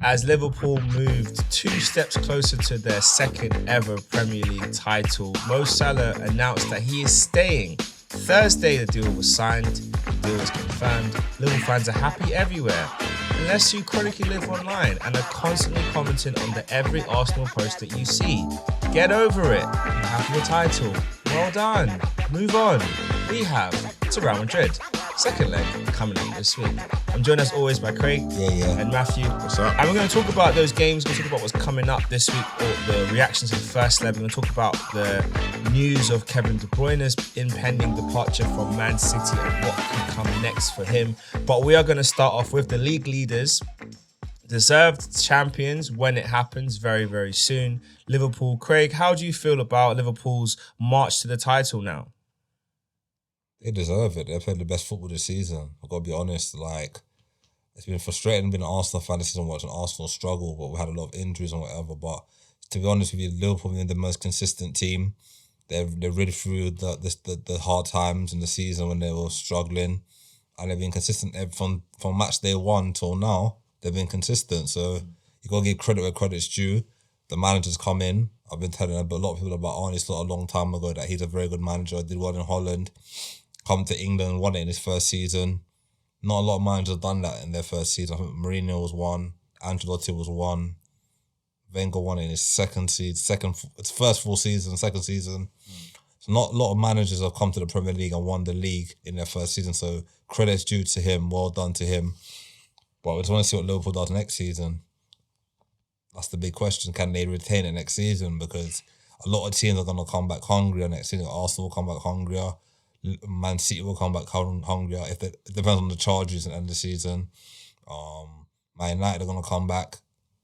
as Liverpool moved 2 steps closer to their second ever Premier League title. Mo Salah announced that he is staying. Thursday, the deal was signed, the deal was confirmed. Liverpool fans are happy everywhere, unless you chronically live online and are constantly commenting on every Arsenal post that you see. Get over it. You have your title. Well done. Move on. We have to Real Madrid. Second leg coming up this week. I'm joined as always by Craig and Matthew. What's up? And we're going to talk about those games. We're going to talk about what's coming up this week, or the reactions to the first leg. We're going to talk about the news of Kevin DeBruyne's impending departure from Man City and what can come next for him. But we are going to start off with the league leaders. Deserved champions when it happens very, very soon. Liverpool. Craig, how do you feel about Liverpool's march to the title now? They deserve it. They've played the best football this season. I've got to be honest. Like, it's been frustrating being an Arsenal fan this season, watching Arsenal struggle, but we had a lot of injuries and whatever. But to be honest with you, Liverpool have been the most consistent team. They've rid through the hard times in the season when they were struggling, and they've been consistent from match day one till now. They've been consistent. So you got to give credit where credit's due. The manager's come in. I've been telling a lot of people about Arne Slot a long time ago that he's a very good manager. Did well in Holland. Come to England, won it in his first season. Not a lot of managers have done that in their first season. I think Mourinho was one. Ancelotti was one. Wenger won it in his its first full season, second season. So not a lot of managers have come to the Premier League and won the league in their first season. So credit's due to him. Well done to him. But we just want to see what Liverpool does next season. That's the big question. Can they retain it next season? Because a lot of teams are going to come back hungrier next season. Arsenal will come back hungrier. Man City will come back hungrier. It depends on the charges at the end of the season. Man United are going to come back.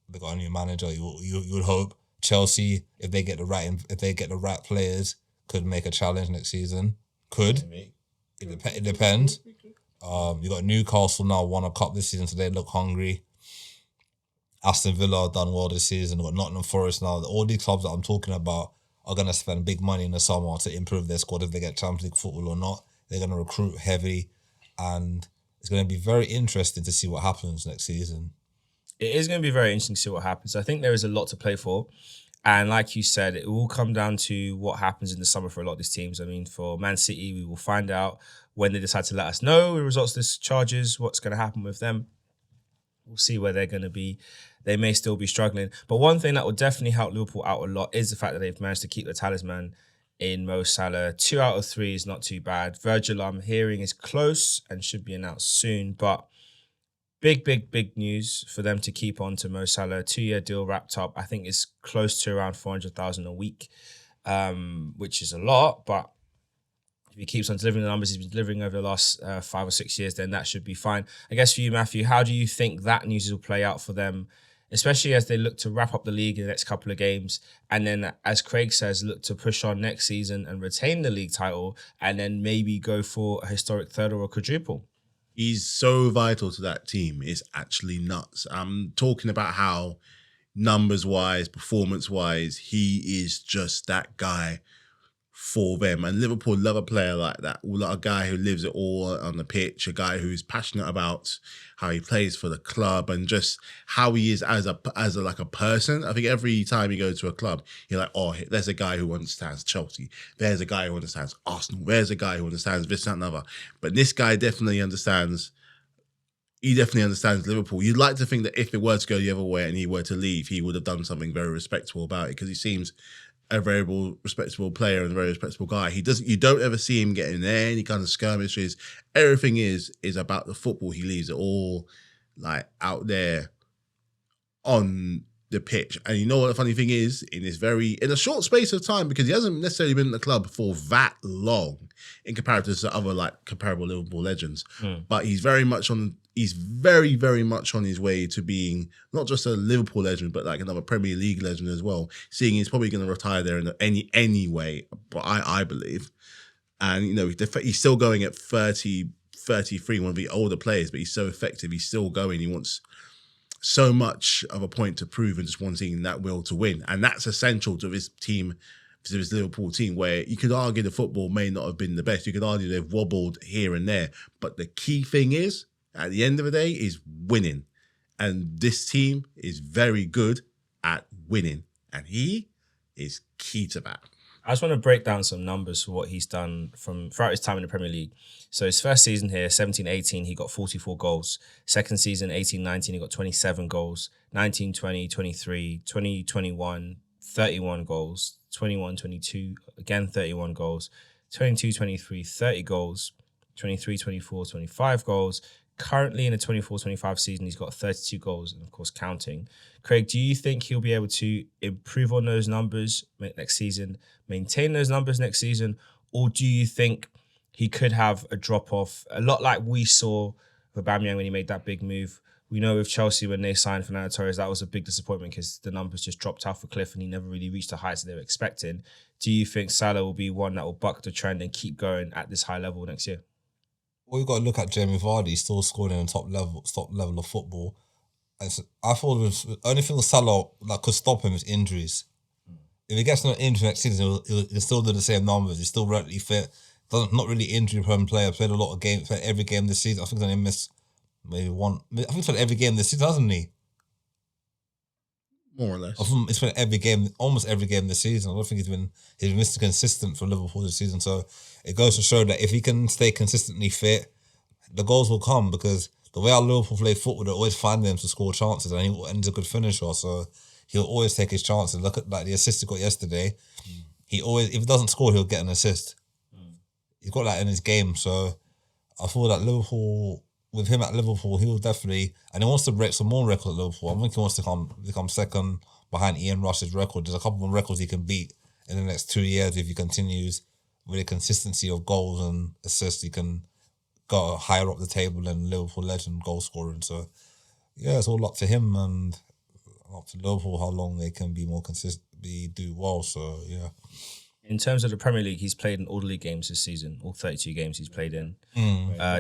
They got a new manager. You would hope. Chelsea, if they get the right players, could make a challenge next season. Could. It depends. You got Newcastle now, won a cup this season, so they look hungry. Aston Villa have done well this season. We've got Nottingham Forest now. All these clubs that I'm talking about are going to spend big money in the summer to improve their squad if they get Champions League football or not. They're going to recruit heavy, and it's going to be very interesting to see what happens next season. It is going to be very interesting to see what happens. I think there is a lot to play for. And like you said, it will come down to what happens in the summer for a lot of these teams. I mean, for Man City, we will find out when they decide to let us know the results of this charges, what's going to happen with them. We'll see where they're going to be. They may still be struggling. But one thing that will definitely help Liverpool out a lot is the fact that they've managed to keep the talisman in Mo Salah. 2 out of 3 is not too bad. Virgil, I'm hearing, is close and should be announced soon. But big news for them to keep on to Mo Salah. 2-year deal wrapped up. I think it's close to around 400,000 a week, which is a lot. But if he keeps on delivering the numbers he's been delivering over the last 5 or 6 years, then that should be fine. I guess for you, Matthew, how do you think that news will play out for them, especially as they look to wrap up the league in the next couple of games, and then, as Craig says, look to push on next season and retain the league title, and then maybe go for a historic third or a quadruple? He's so vital to that team. It's actually nuts. I'm talking about how numbers-wise, performance-wise, he is just that guy for them. And Liverpool love a player like that. A guy who lives it all on the pitch, a guy who's passionate about how he plays for the club and just how he is as a person. I think every time you go to a club, you're like, oh, there's a guy who understands Chelsea. There's a guy who understands Arsenal. There's a guy who understands this, that, and other. But this guy definitely understands. He definitely understands Liverpool. You'd like to think that if it were to go the other way and he were to leave, he would have done something very respectable about it, because he seems a very respectable player and a very respectable guy. You don't ever see him getting any kind of skirmishes. Everything is about the football. He leaves it all like out there on the pitch. And you know what the funny thing is? In a short space of time, because he hasn't necessarily been in the club for that long in comparison to other like comparable Liverpool legends. But he's very, very much on his way to being not just a Liverpool legend, but like another Premier League legend as well. Seeing he's probably going to retire there in anyway, but I believe. And, you know, he's still going at 30, 33, one of the older players, but he's so effective. He's still going. He wants so much of a point to prove and just wanting that will to win. And that's essential to this team, to this Liverpool team, where you could argue the football may not have been the best. You could argue they've wobbled here and there. But the key thing is, at the end of the day, is winning. And this team is very good at winning. And he is key to that. I just want to break down some numbers for what he's done from throughout his time in the Premier League. So his first season here, 17-18, he got 44 goals. Second season, 18-19, he got 27 goals. 19-20, 23, 20-21, 31 goals. 21-22, again 31 goals. 22-23, 30 goals. 23-24, 25 goals. Currently in the 24-25 season, he's got 32 goals and, of course, counting. Craig, do you think he'll be able to improve on those numbers next season, maintain those numbers next season, or do you think he could have a drop-off, a lot like we saw with Aubameyang when he made that big move? We know with Chelsea, when they signed Fernando Torres, that was a big disappointment because the numbers just dropped off a cliff and he never really reached the heights that they were expecting. Do you think Salah will be one that will buck the trend and keep going at this high level next year? Well, you've got to look at Jamie Vardy, still scoring in the top level of football. And so I thought the only thing with Salah that could stop him is injuries. If he gets no injury next season, he'll still do the same numbers. He's still relatively fit. Not really injury-prone player. Played a lot of games, played every game this season. I think he's only missed maybe one. I think he's played every game this season, hasn't he? More or less. He's played every game, almost every game this season. I don't think he's been Mr. Consistent for Liverpool this season. So it goes to show that if he can stay consistently fit, the goals will come, because the way our Liverpool play football, they always find them to score chances, and he's a good finisher. So he'll always take his chances. Look at like the assist he got yesterday. He always, if he doesn't score, he'll get an assist. He's got that in his game. So I feel that Liverpool, with him at Liverpool, he'll definitely, and he wants to break some more records at Liverpool. I think he wants to become second behind Ian Rush's record. There's a couple of records he can beat in the next 2 years if he continues with the consistency of goals and assists. He can go higher up the table than Liverpool legend goal scoring. So yeah, it's all up to him and up to Liverpool how long they can be more consistent, do well. So yeah. In terms of the Premier League, he's played in all the league games this season, all 32 games he's played in.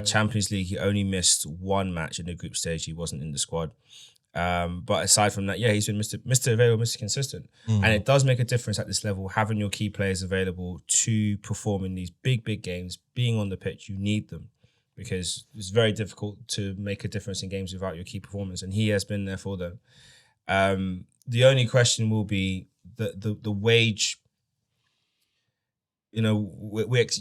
Champions League, he only missed one match in the group stage. He wasn't in the squad. But aside from that, yeah, he's been Mr. Available, Mr. Consistent. And it does make a difference at this level, having your key players available to perform in these big, big games, being on the pitch. You need them because it's very difficult to make a difference in games without your key performance. And he has been there for them. The only question will be the wage. You know,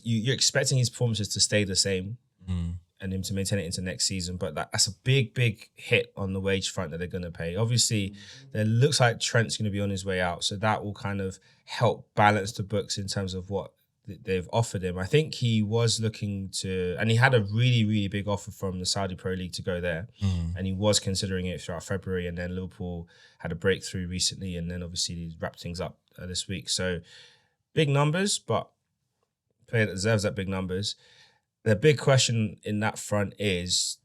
you're expecting his performances to stay the same and him to maintain it into next season. But that's a big, big hit on the wage front that they're going to pay. Obviously, it looks like Trent's going to be on his way out. So that will kind of help balance the books in terms of what they've offered him. I think he was looking to, and he had a really, really big offer from the Saudi Pro League to go there. And he was considering it throughout February. And then Liverpool had a breakthrough recently. And then obviously he wrapped things up this week. So big numbers, but player that deserves that big numbers. The big question in that front is,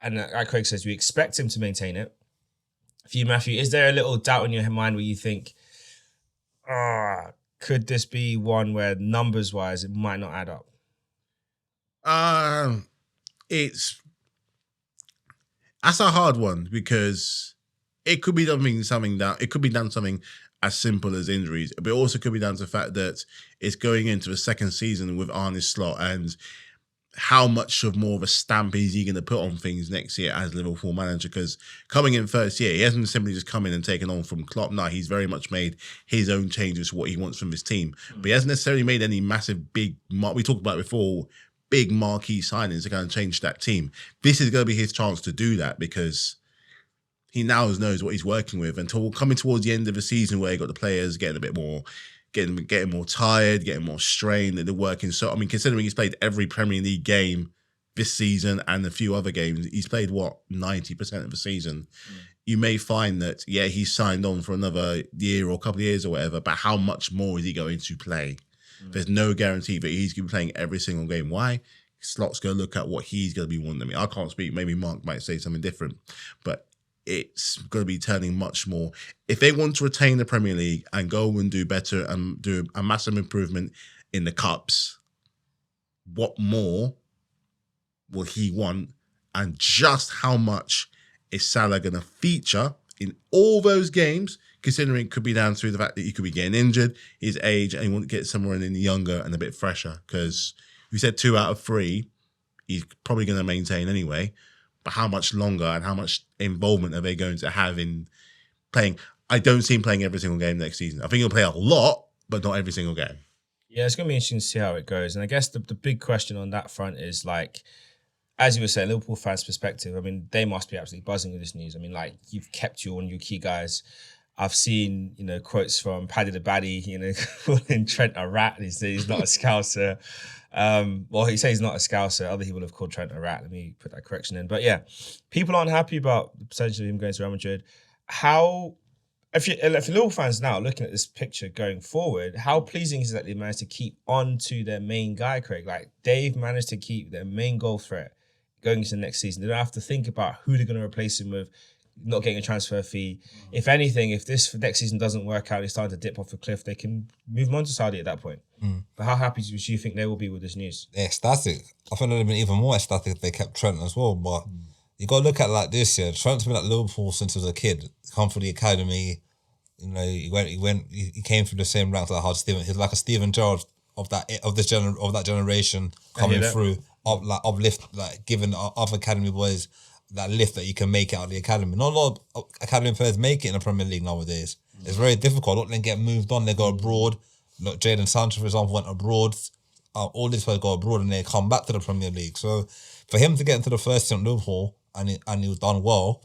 and like Craig says, we expect him to maintain it. For you, Matthew, is there a little doubt in your mind where you think, could this be one where numbers-wise it might not add up? That's a hard one because it could be something as simple as injuries, but it also could be down to the fact that it's going into the second season with Arne Slot, and how much of more of a stamp is he going to put on things next year as Liverpool manager? Because coming in first year, he hasn't simply just come in and taken on from Klopp. No, he's very much made his own changes to what he wants from his team. But he hasn't necessarily made any massive, we talked about it before, big marquee signings to kind of change that team. This is going to be his chance to do that because he now knows what he's working with. Until coming towards the end of the season where he got the players getting a bit more, getting more tired, getting more strained, and they're working. So, I mean, considering he's played every Premier League game this season and a few other games, he's played, 90% of the season. You may find that, yeah, he's signed on for another year or a couple of years or whatever, but how much more is he going to play? There's no guarantee that he's going to be playing every single game. Why? Slot's going to look at what he's going to be wanting. I mean, I can't speak. Maybe Mark might say something different, but it's going to be turning much more. If they want to retain the Premier League and go and do better and do a massive improvement in the Cups, what more will he want? And just how much is Salah going to feature in all those games, considering it could be down to the fact that he could be getting injured, his age, and he want to get someone in younger and a bit fresher? Because we said 2 out of 3, he's probably going to maintain anyway. but how much longer and how much involvement are they going to have in playing? I don't see him playing every single game next season. I think he'll play a lot, but not every single game. Yeah, it's going to be interesting to see how it goes. And I guess the big question on that front is like, as you were saying, Liverpool fans' perspective, I mean, they must be absolutely buzzing with this news. I mean, like, you've kept your key guys. I've seen, quotes from Paddy the Baddie, calling Trent a rat. He said he's not a Scouser. Well, he says he's not a Scouser. Other people have called Trent a rat. Let me put that correction in. But yeah, people aren't happy about the potential of him going to Real Madrid. If Liverpool fans now looking at this picture going forward, how pleasing is it that they managed to keep on to their main guy, Craig? Like, they've managed to keep their main goal threat going into the next season. They don't have to think about who they're going to replace him with, not getting a transfer fee. If anything, if this next season doesn't work out, he's starting to dip off a cliff, they can move him on to Saudi at that point. But how happy do you think they will be with this news? They're ecstatic. I think they'd have been even more ecstatic if they kept Trent as well. But you got to look at it like this, yeah. Trent's been at Liverpool since he was a kid. Come from the academy. He came through the same ranks like Hard Steven. He's like a Steven Gerrard of that generation coming through, uplift, like giving other academy boys that lift that you can make it out of the academy. Not a lot of academy players make it in the Premier League nowadays. It's very difficult. A lot of them get moved on. They go abroad. Look, Jadon Sancho, for example, went abroad. All these players go abroad and they come back to the Premier League. So for him to get into the first team at Liverpool and he was done well,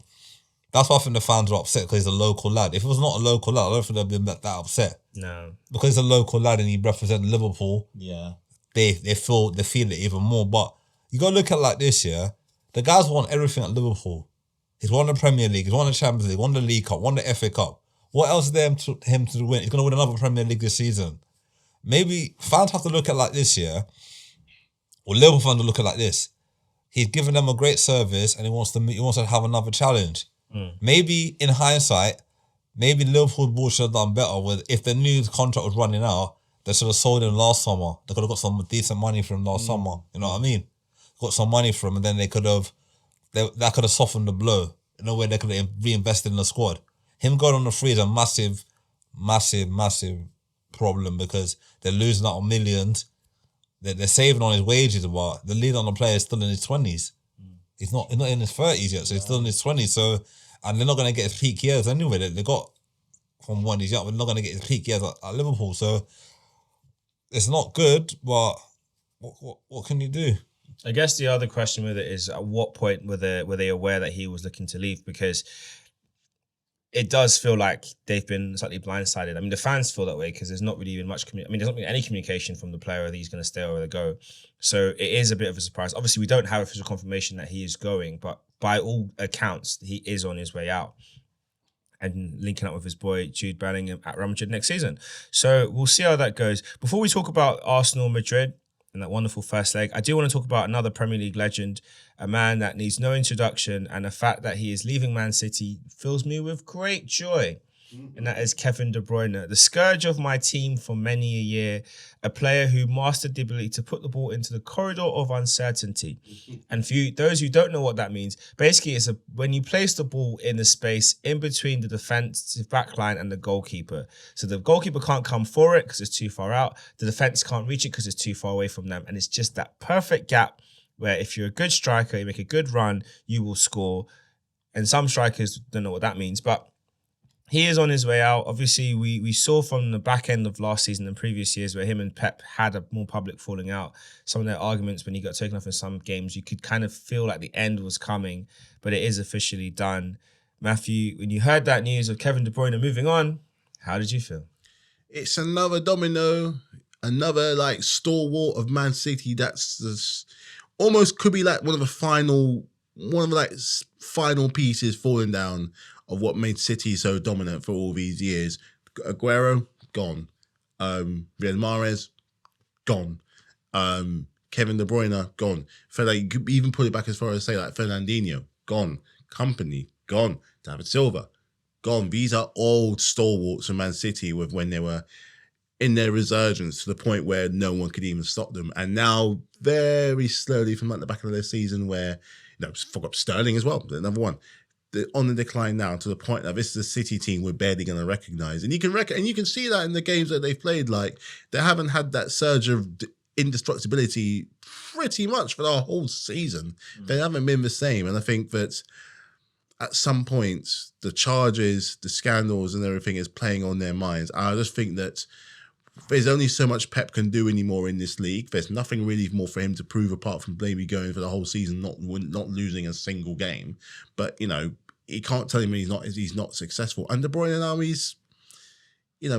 that's why I think the fans are upset, because he's a local lad. If it was not a local lad, I don't think they'd be that upset. No. Because he's a local lad and he represents Liverpool, they feel it even more. But you got to look at it like this, yeah? The guy's won everything at Liverpool. He's won the Premier League, he's won the Champions League, won the League Cup, won the FA Cup. What else is there to him to win? He's going to win another Premier League this season. Maybe fans have to look at it like this, yeah? Or Liverpool fans will look at it like this. He's given them a great service and he wants to have another challenge. Maybe in hindsight, maybe Liverpool board should have done better with, if the new contract was running out, they should have sold him last summer. They could have got some decent money for him last summer. You know what I mean? Got some money for him, and then that could have softened the blow in a way. They could have reinvested in the squad. Him going on the free is a massive, massive, massive problem, because they're losing out on millions. They're saving on his wages, but the lead on the player is still in his 20s. He's not in his 30s yet, so he's still in his 20s. So, and they're not going to get his peak years anyway. They got from when he's young, but they're not going to get his peak years at Liverpool. So it's not good, but what can you do? I guess the other question with it is, at what point were they aware that he was looking to leave? Because it does feel like they've been slightly blindsided. I mean, the fans feel that way because there's not really been much there's not been any communication from the player that he's going to stay or whether go. So it is a bit of a surprise. Obviously, we don't have official confirmation that he is going, but by all accounts, he is on his way out and linking up with his boy Jude Bellingham at Real Madrid next season. So we'll see how that goes. Before we talk about Arsenal Madrid and that wonderful first leg, I do want to talk about another Premier League legend, a man that needs no introduction, and the fact that he is leaving Man City fills me with great joy. And that is Kevin De Bruyne, the scourge of my team for many a year, a player who mastered the ability to put the ball into the corridor of uncertainty. And for those who don't know what that means, basically it's when you place the ball in the space in between the defensive backline and the goalkeeper. So the goalkeeper can't come for it because it's too far out. The defense can't reach it because it's too far away from them. And it's just that perfect gap where if you're a good striker, you make a good run, you will score. And some strikers don't know what that means, but he is on his way out. Obviously, we saw from the back end of last season and previous years where him and Pep had a more public falling out. Some of their arguments when he got taken off in some games, you could kind of feel like the end was coming, but it is officially done. Matthew, when you heard that news of Kevin De Bruyne moving on, how did you feel? It's another domino, another like stalwart of Man City that's almost could be like one of the final pieces falling down of what made City so dominant for all these years. Aguero, gone. Riyad Mahrez, gone. Kevin De Bruyne, gone. You could even put it back as far as say like Fernandinho, gone. Company, gone. David Silva, gone. These are old stalwarts of Man City with when they were in their resurgence to the point where no one could even stop them. And now very slowly from like the back of their season where, forgot Sterling as well, another one. They're on the decline now to the point that this is a City team we're barely going to recognise. And you can see that in the games that they've played. Like, they haven't had that surge of indestructibility pretty much for the whole season. They haven't been the same. And I think that at some point, the charges, the scandals and everything is playing on their minds. I just think that there's only so much Pep can do anymore in this league. There's nothing really more for him to prove apart from maybe going for the whole season, not losing a single game. But, you know, he can't tell him he's not successful. And DeBruyne now,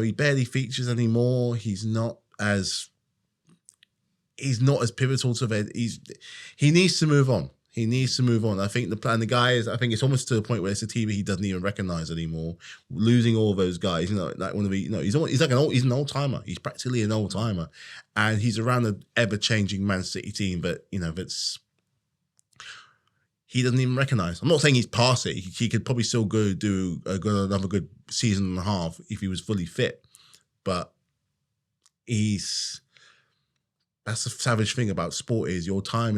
he barely features anymore. He's not as pivotal to that. He needs to move on. He needs to move on. I think the plan, the guy is, I think it's almost to the point where it's a team he doesn't even recognize anymore. Losing all those guys, like one of the, he's an old timer. He's practically an old timer, and he's around an ever changing Man City team. But he doesn't even recognize. I'm not saying he's past it. He could probably still do another good season and a half if he was fully fit. But that's the savage thing about sport is your time,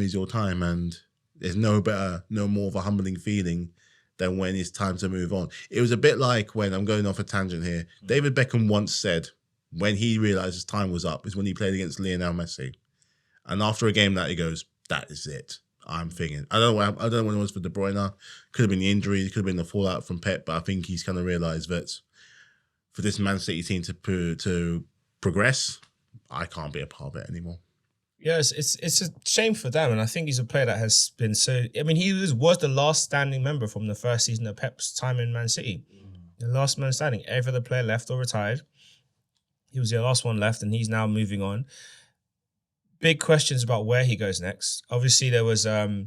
and there's no more of a humbling feeling than when it's time to move on. It was a bit like when, I'm going off a tangent here, David Beckham once said when he realized his time was up is when he played against Lionel Messi. And after a game that he goes, that is it. I'm thinking. I don't know when it was for De Bruyne. Could have been the injury, could have been the fallout from Pep, but I think he's kind of realized that for this Man City team to progress, I can't be a part of it anymore. Yes, it's a shame for them, and I think he's a player that has been so. I mean, he was the last standing member from the first season of Pep's time in Man City. The last man standing. Every other player left or retired. He was the last one left, and he's now moving on. Big questions about where he goes next. Obviously, there's a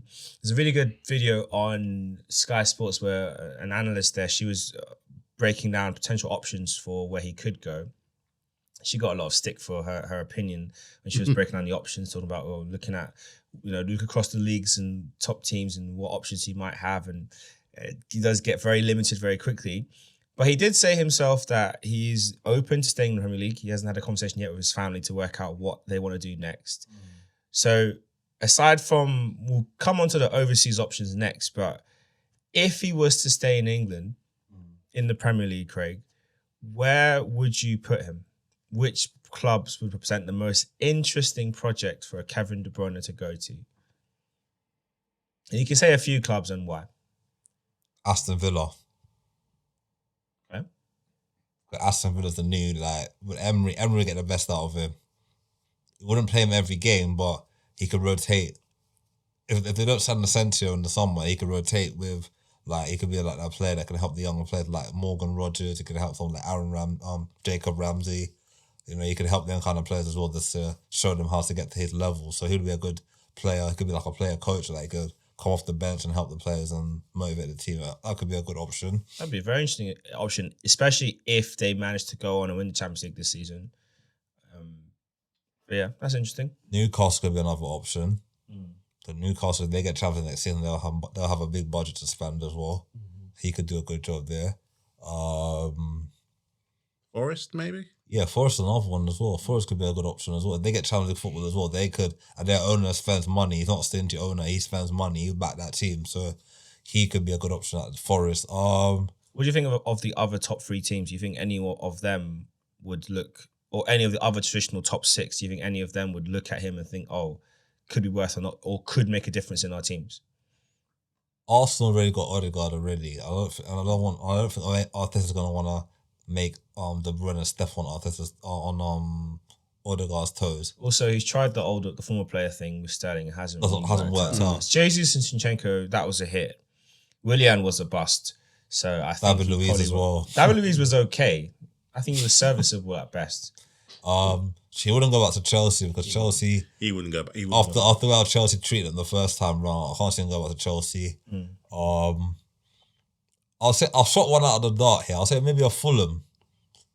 really good video on Sky Sports where an analyst there, she was breaking down potential options for where he could go. She got a lot of stick for her opinion when she was breaking down the options, talking about looking at, look across the leagues and top teams and what options he might have. And he does get very limited very quickly. But he did say himself that he's open to staying in the Premier League. He hasn't had a conversation yet with his family to work out what they want to do next. So aside from, we'll come on to the overseas options next, but if he was to stay in England, in the Premier League, Craig, where would you put him? Which clubs would represent the most interesting project for a Kevin De Bruyne to go to? And you can say a few clubs and why. Aston Villa. Okay. But Aston Villa's the new, with Emery would get the best out of him. He wouldn't play him every game, but he could rotate. If they don't send Asensio in the summer, he could rotate with, he could be a player that can help the younger players like Morgan Rogers. He could help someone like Jacob Ramsey. He could help them kind of players as well, just to show them how to get to his level. So he'd be a good player. He could be like a player coach, he could come off the bench and help the players and motivate the team. That could be a good option. That'd be a very interesting option, especially if they manage to go on and win the Champions League this season. But yeah, that's interesting. Newcastle could be another option. The Newcastle, if they get Champions next season, they'll have a big budget to spend as well. He could do a good job there. Forest, maybe? Yeah, Forest is another one as well. Forest could be a good option as well. If they get Champions League football as well, they could, and their owner spends money. He's not a stingy owner. He spends money. He back that team. So he could be a good option at Forest. What do you think of the other top three teams? Do you think any of them would look, or any of the other traditional top six, do you think any of them would look at him and think, could be worth or not, or could make a difference in our teams? Arsenal already got Odegaard already. I don't think Arteta's gonna wanna make De Bruyne step on Arteta's on Odegaard's toes. Also, he's tried the former player thing with Sterling. It hasn't worked out. Jesus and Zinchenko, that was a hit. Willian was a bust. So I think David Luiz as well. David Luiz was okay. I think he was serviceable at best. She wouldn't go back to Chelsea because Chelsea. He wouldn't go back. After how Chelsea treated him the first time round, I can't see him go back to Chelsea. I'll shot one out of the dark here. I'll say maybe a Fulham.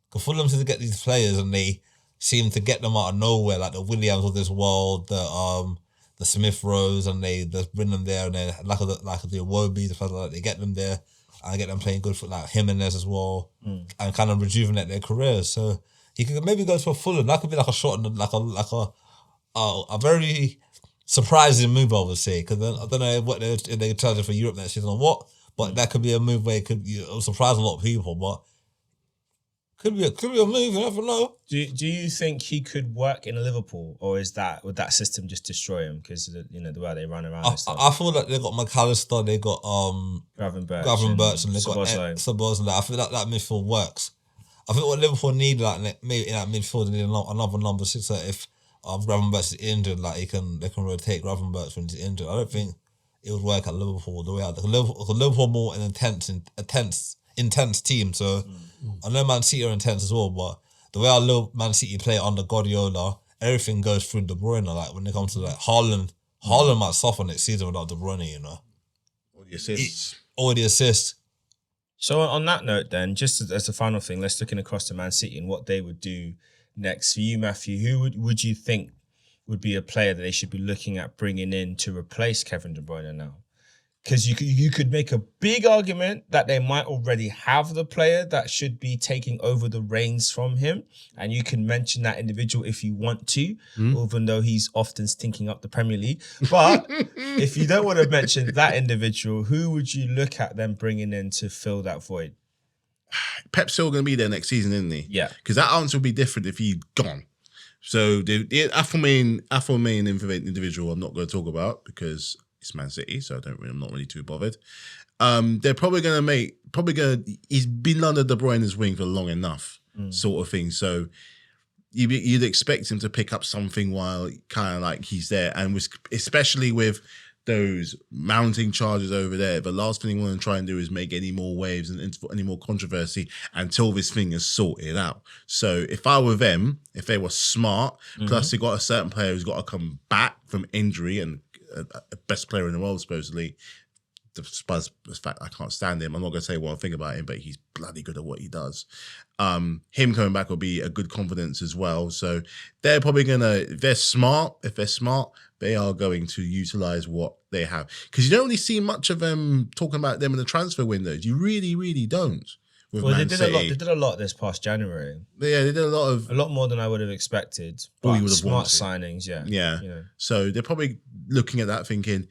Because Fulham seem to get these players and they seem to get them out of nowhere, like the Williams of this world, the Smith Rowes, and they just bring them there, and then like the Iwobi, the players like that, they get them there and get them playing good for like Jimenez as well, and kind of rejuvenate their careers. So he could maybe go to a Fulham. That could be like a shot, like a very surprising move, I would say. Because I don't know what they charge for Europe next season or what, but that could be a move where it'll surprise a lot of people, but Could be a move. You never know. Do you think he could work in Liverpool, or would that system just destroy him because the way they run around and stuff? I feel like they got McAllister, they got Gravenberch, and they got Szoboszlai. I feel like that midfield works. I think what Liverpool need, like maybe in that midfield, they need another number 6. That if Gravenberch is injured, like they can rotate Gravenberch when he's injured. I don't think it would work at Liverpool the way Liverpool more an intense team. So I know Man City are intense as well, but the way I love Man City play under Guardiola, everything goes through De Bruyne. Like when it comes to like Haaland might suffer next season without De Bruyne. All the assists. So on that note, then, just as a final thing, let's look across to Man City and what they would do next. For you, Matthew, who would you think would be a player that they should be looking at bringing in to replace Kevin De Bruyne now? Because you could make a big argument that they might already have the player that should be taking over the reins from him. And you can mention that individual if you want to, even though he's often stinking up the Premier League. But if you don't want to mention that individual, who would you look at them bringing in to fill that void? Pep's still going to be there next season, isn't he? Yeah. Because that answer would be different if he'd gone. So the aforementioned individual I'm not going to talk about because it's Man City, so I'm not really too bothered. They're probably going to he's been under De Bruyne's wing for long enough, sort of thing. So you'd expect him to pick up something while kind of like he's there. And especially with those mounting charges over there, the last thing you want to try and do is make any more waves and any more controversy until this thing is sorted out. So if I were them, if they were smart, plus they got a certain player who's got to come back from injury and a best player in the world, supposedly. Despite the fact I can't stand him, I'm not going to say one thing about him, but he's bloody good at what he does. Him coming back will be a good confidence as well. So they're probably going to, if they're smart, they are going to utilize what they have. Because you don't really see much of them talking about them in the transfer windows. You really, really don't. Well, they did a lot this past January. Yeah, they did a lot more than I would have expected. But smart signings, yeah. Yeah. So they're probably looking at that thinking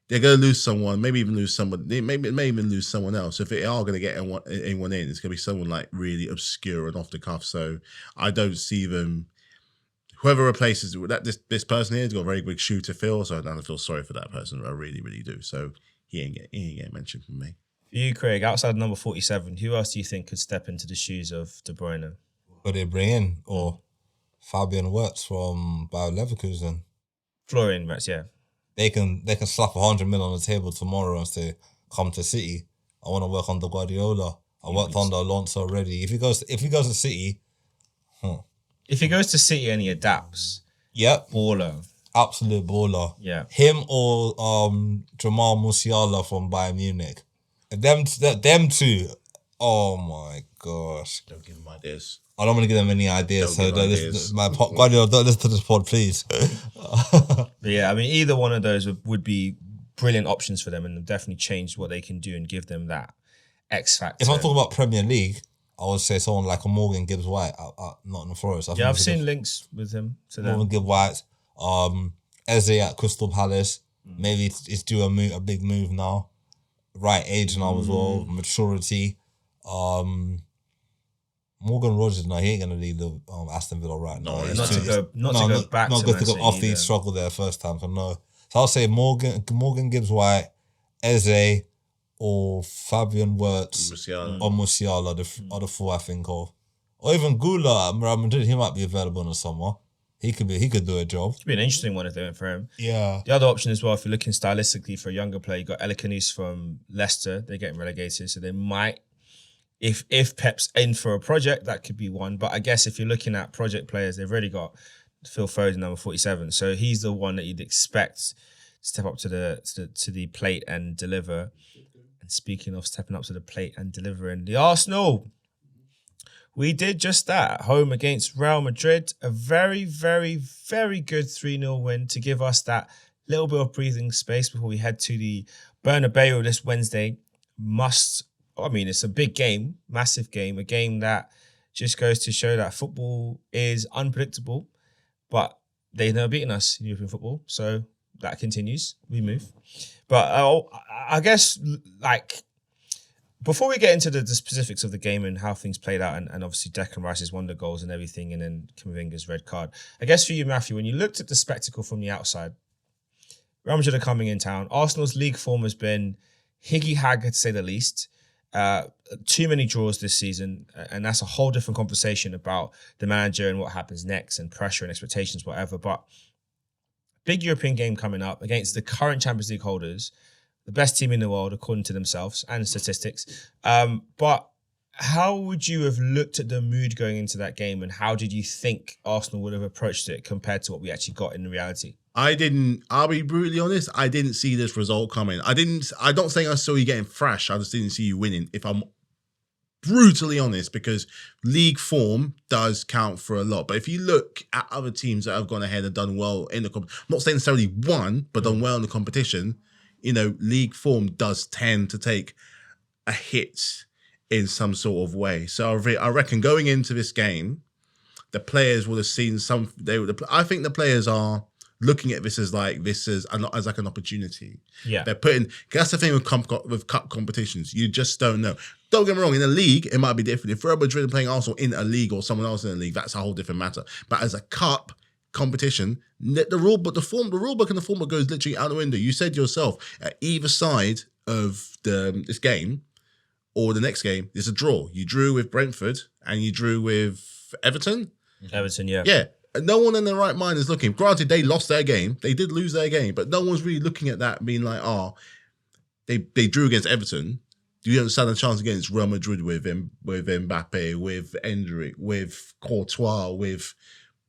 they're going to lose someone, maybe even lose someone. They may even lose someone else. If they are going to get anyone in, it's going to be someone like really obscure and off the cuff. So I don't see them. Whoever replaces this person here has got a very big shoe to fill. So I don't feel sorry for that person. I really, really do. So he ain't getting mentioned from me. For you, Craig, outside number 47, who else do you think could step into the shoes of De Bruyne? Could they bring in? Or Fabian Wirtz from Bayer Leverkusen? Florian Wirtz, yeah. They can slap 100 million on the table tomorrow and say, come to City. I want to work under Guardiola. I worked under Alonso already. If he goes to City, If he goes to City and he adapts, baller. Absolute baller. Yeah. Him or Jamal Musiala from Bayern Munich. Them two, oh my gosh. Don't give them ideas. I don't want to give them any ideas. Guardiola, don't listen to this pod, please. But yeah, I mean, either one of those would be brilliant options for them and definitely change what they can do and give them that X factor. If I'm talking about Premier League, I would say someone like a Morgan Gibbs-White at Nottingham Forest. I've seen links with him to them. Morgan Gibbs-White, Eze at Crystal Palace. Maybe it's due a big move now. Right age now as well, maturity. Morgan Rogers, no, he ain't gonna leave the Aston Villa right now. Not to go back. Not good to go off the struggle there first time. So no. So I'll say Morgan Gibbs-White, Eze, or Fabian Wirtz, or Musiala, the four I think of, or even Gula at Real Madrid. He might be available in the summer. He could do a job. It'd be an interesting one if they went for him. Yeah. The other option as well, if you're looking stylistically for a younger player, you got Elkanous from Leicester. They're getting relegated, so they might, if Pep's in for a project, that could be one. But I guess if you're looking at project players, they've already got Phil Foden, number 47. So he's the one that you'd expect step up to the plate and deliver. And speaking of stepping up to the plate and delivering, the Arsenal. We did just that at home against Real Madrid. A very, very, very good 3-0 win to give us that little bit of breathing space before we head to the Bernabeu this Wednesday. It's a big game, massive game, a game that just goes to show that football is unpredictable, but they've never beaten us in European football. So that continues. We move. But I guess, Before we get into the specifics of the game and how things played out, and obviously Declan Rice's wonder goals and everything, and then Camavinga's red card, I guess for you, Matthew, when you looked at the spectacle from the outside, Real Madrid are coming in town. Arsenal's league form has been higgy-hag, to say the least. Too many draws this season, and that's a whole different conversation about the manager and what happens next and pressure and expectations, whatever. But big European game coming up against the current Champions League holders, the best team in the world, according to themselves and statistics. But how would you have looked at the mood going into that game, and how did you think Arsenal would have approached it compared to what we actually got in reality? I'll be brutally honest, I didn't see this result coming. I don't think I saw you getting thrashed. I just didn't see you winning, if I'm brutally honest, because league form does count for a lot. But if you look at other teams that have gone ahead and done well in the competition, not saying necessarily won, but done well in the competition, league form does tend to take a hit in some sort of way. So I reckon going into this game, the players would have seen I think the players are looking at this as like an opportunity. Yeah, they're that's the thing with cup competitions. You just don't know. Don't get me wrong. In a league, it might be different. If Real Madrid are playing Arsenal in a league or someone else in a league, that's a whole different matter. But as a cup competition, the rule book and the format goes literally out the window. You said yourself, at either side of this game or the next game, there's a draw. You drew with Brentford and you drew with Everton. Everton, yeah. Yeah. No one in their right mind is looking. Granted, they lost their game. They did lose their game, but no one's really looking at that being like, they drew against Everton. Do you understand the chance against Real Madrid with Mbappe, with Endrick, with Courtois, with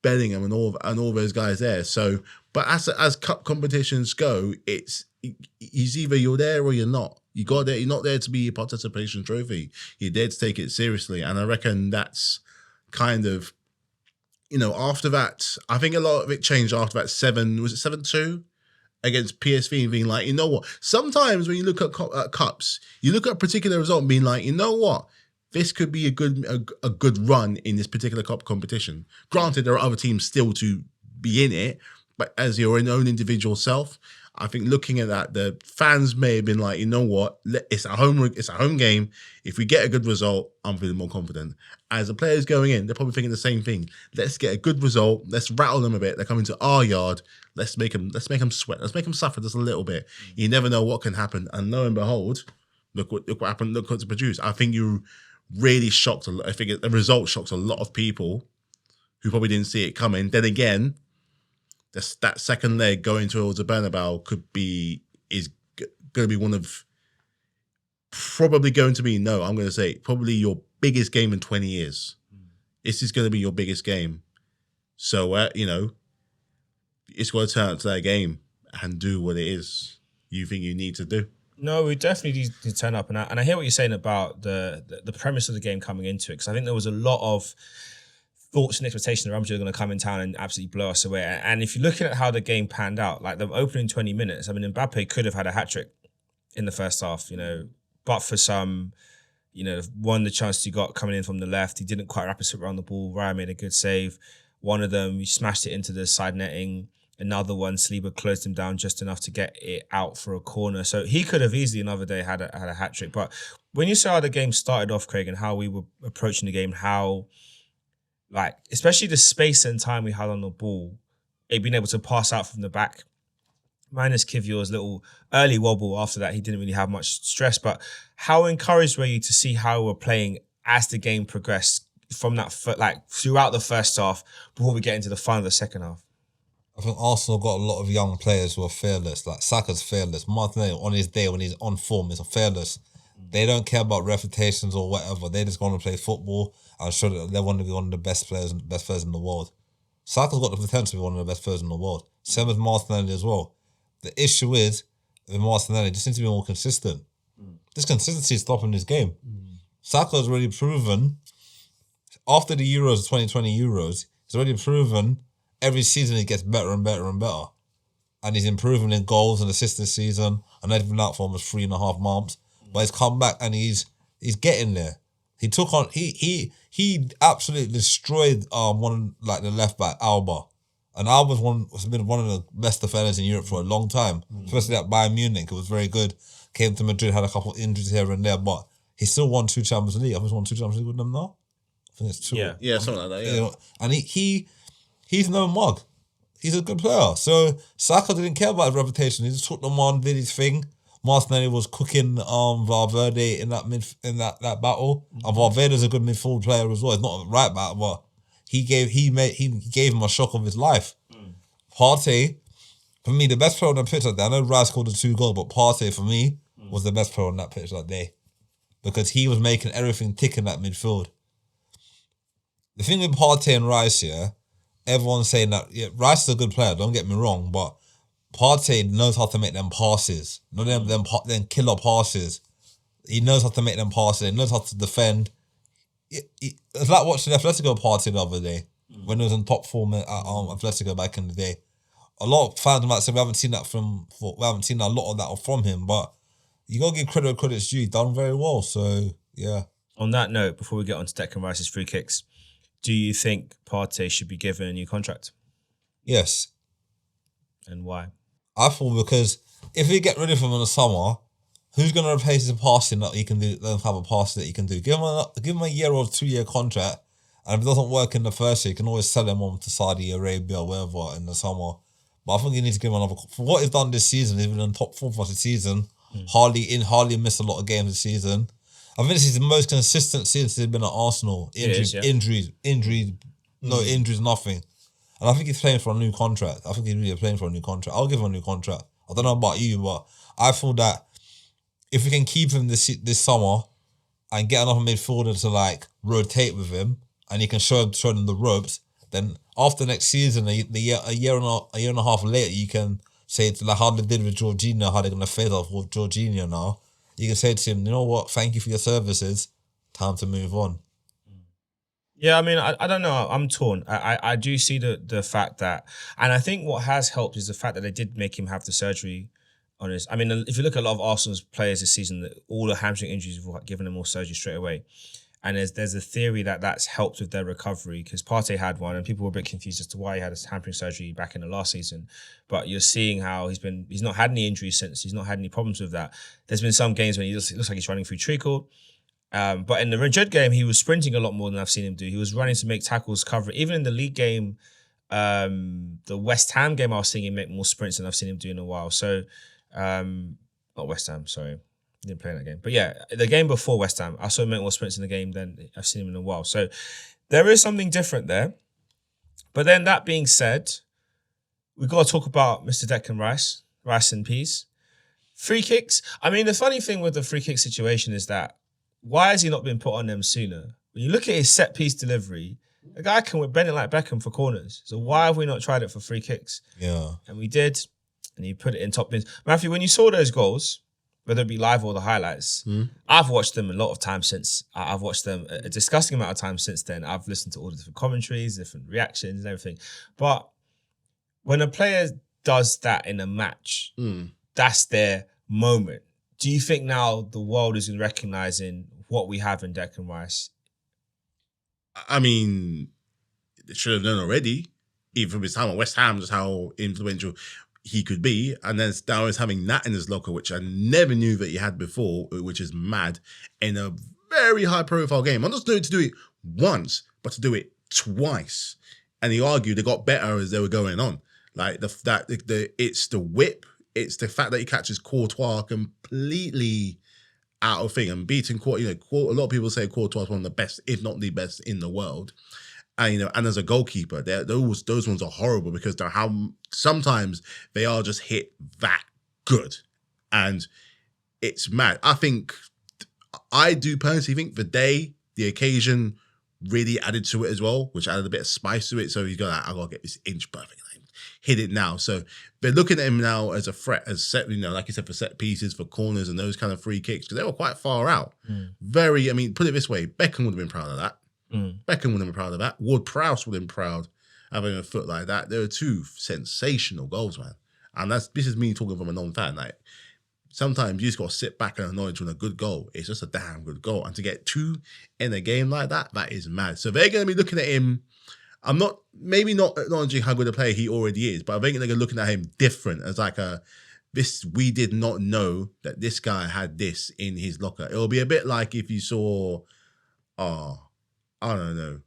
Bellingham and all those guys there? So, but as cup competitions go, it's either you're there or you're not. You're not there to be a participation trophy. You're there to take it seriously. And I reckon that's kind of, after that, I think a lot of it changed after that 7-2 against PSV, and being like, you know what? Sometimes when you look at cups, you look at a particular result and being like, you know what? This could be a good run in this particular cup competition. Granted, there are other teams still to be in it, but as your own individual self, I think looking at that, the fans may have been like, you know what? It's a home game. If we get a good result, I'm feeling more confident. As the players going in, they're probably thinking the same thing. Let's get a good result. Let's rattle them a bit. They're coming to our yard. Let's make them sweat. Let's make them suffer just a little bit. You never know what can happen. And lo and behold, look what happened. Look what's produced. I think you really shocked a lot. I think the result shocked a lot of people who probably didn't see it coming. Then again, that second leg going towards the Bernabeu is going to be one of probably going to be, I'm going to say probably your biggest game in 20 years. This is going to be your biggest game. So, it's going to turn out to that game and do what it is you think you need to do. No, we definitely need to turn up. And I hear what you're saying about the premise of the game coming into it, because I think there was a lot of thoughts and expectations that Real Madrid are going to come in town and absolutely blow us away. And if you're looking at how the game panned out, like the opening 20 minutes, I mean, Mbappe could have had a hat-trick in the first half, but for some, one, the chance he got coming in from the left, he didn't quite wrap his foot around the ball. Raya made a good save. One of them, he smashed it into the side netting. Another one, Saliba closed him down just enough to get it out for a corner. So he could have easily another day had a hat-trick. But when you saw how the game started off, Craig, and how we were approaching the game, how, especially the space and time we had on the ball, it being able to pass out from the back, minus Kivior's little early wobble after that, he didn't really have much stress. But how encouraged were you to see how we're playing as the game progressed from that, throughout the first half before we get into the fun of the second half? I think Arsenal got a lot of young players who are fearless. Like Saka's fearless. Martinelli, on his day when he's on form, is fearless. They don't care about reputations or whatever. They just want to play football. I'm sure that they want to be one of the best players in the world. Saka's got the potential to be one of the best players in the world. Same with Martinelli as well. The issue is, with Martinelli, just needs to be more consistent. This consistency is stopping this game. Saka has already proven, after the Euros, 2020 Euros, he's already proven every season he gets better and better and better. And he's improving in goals and assists this season. I know he's been out for almost 3.5 months, but he's come back and he's getting there. He took on, he absolutely destroyed the left back, Alba. And Alba's been one of the best defenders in Europe for a long time, especially at Bayern Munich. It was very good. Came to Madrid, had a couple of injuries here and there, but he still won 2 Champions League. I think he's won 2 Champions League with them now. I think it's 2. Yeah, something like that. Yeah. You know, and he's no mug. He's a good player. So Saka didn't care about his reputation. He just took them on, did his thing. Martinelli was cooking Valverde in that battle. And Valverde's a good midfield player as well. It's not a right back, but he gave him a shock of his life. Partey, for me, the best player on the pitch that day. I know Rice scored the 2 goals, but Partey for me was the best player on that pitch that day because he was making everything tick in that midfield. The thing with Partey and Rice, everyone's saying that Rice is a good player. Don't get me wrong, but Partey knows how to make them passes, not them killer passes. He knows how to make them passes. He knows how to defend. It's like watching Atletico Partey the other day when he was in top form at Atletico back in the day. A lot of fans might say we haven't seen a lot of that from him, but you gotta give credit where credit's due. He's done very well. So yeah. On that note, before we get on to Declan Rice's free kicks, do you think Partey should be given a new contract? Yes. And why? I thought because if we get rid of him in the summer, who's going to replace his passing that he can do? Don't have a pass that he can do. Give him a year or 2-year contract, and if it doesn't work in the first year, you can always sell him on to Saudi Arabia or wherever in the summer. But I think you need to give him another. For what he's done this season, he's been in top 4 for the season. Hardly missed a lot of games this season. I think this is the most consistent since he's been at Arsenal. Injuries, nothing. And I think he's playing for a new contract. I think he's really playing for a new contract. I'll give him a new contract. I don't know about you, but I feel that if we can keep him this summer and get another midfielder to like rotate with him and he can show them the ropes, then after next season, a year and a half later, you can say to like how they did with Jorginho, how they're gonna phase off with Jorginho now. You can say to him, you know what, thank you for your services. Time to move on. Yeah, I mean, I don't know. I'm torn. I do see the fact that, and I think what has helped is the fact that they did make him have the surgery on his. I mean, if you look at a lot of Arsenal's players this season, all the hamstring injuries have given them all surgery straight away. And there's a theory that that's helped with their recovery because Partey had one, and people were a bit confused as to why he had his hamstring surgery back in the last season. But you're seeing how he's not had any injuries since. He's not had any problems with that. There's been some games when it looks like he's running through treacle. But in the Madrid game, he was sprinting a lot more than I've seen him do. He was running to make tackles, cover. Even in the league game, the West Ham game, I was seeing him make more sprints than I've seen him do in a while. So, not West Ham, sorry. He didn't play in that game. But yeah, the game before West Ham, I saw him make more sprints in the game than I've seen him in a while. So there is something different there. But then that being said, we've got to talk about Mr. Declan Rice. Rice in peace. Free kicks. I mean, the funny thing with the free kick situation is that why has he not been put on them sooner? When you look at his set piece delivery, the guy can bend it like Beckham for corners. So why have we not tried it for free kicks? Yeah. And we did, and he put it in top bins. Matthew, when you saw those goals, whether it be live or the highlights, I've watched them a lot of times since. I've watched them a disgusting amount of time since then. I've listened to all the different commentaries, different reactions and everything. But when a player does that in a match, that's their moment. Do you think now the world is recognizing what we have in Declan Rice? I mean, they should have known already, even from his time at West Ham, just how influential he could be. And then now he's having that in his locker, which I never knew that he had before, which is mad, in a very high-profile game. I'm not doing it to do it once, but to do it twice. And he argued they got better as they were going on. Like, it's the whip, it's the fact that he catches Courtois completely out of thing and beating Courtois. A lot of people say Courtois is one of the best, if not the best, in the world. And and as a goalkeeper, those ones are horrible because sometimes they are just hit that good, and it's mad. I do personally think the occasion really added to it as well, which added a bit of spice to it. So he's got, I gotta get this inch perfect. Hit it now. So they're looking at him now as a threat, as set, like you said, for set pieces, for corners and those kind of free kicks, because they were quite far out. Put it this way, Beckham would have been proud of that. Beckham would have been proud of that. Ward-Prowse would have been proud having a foot like that. There were 2 sensational goals, man. And this is me talking from a non-fan. Like, sometimes you just got to sit back and acknowledge when a good goal is just a damn good goal. And to get 2 in a game like that, that is mad. So they're going to be looking at him. I'm not acknowledging how good a player he already is, but I think they're looking at him different as like a we did not know that this guy had this in his locker. It'll be a bit like if you saw, I don't know.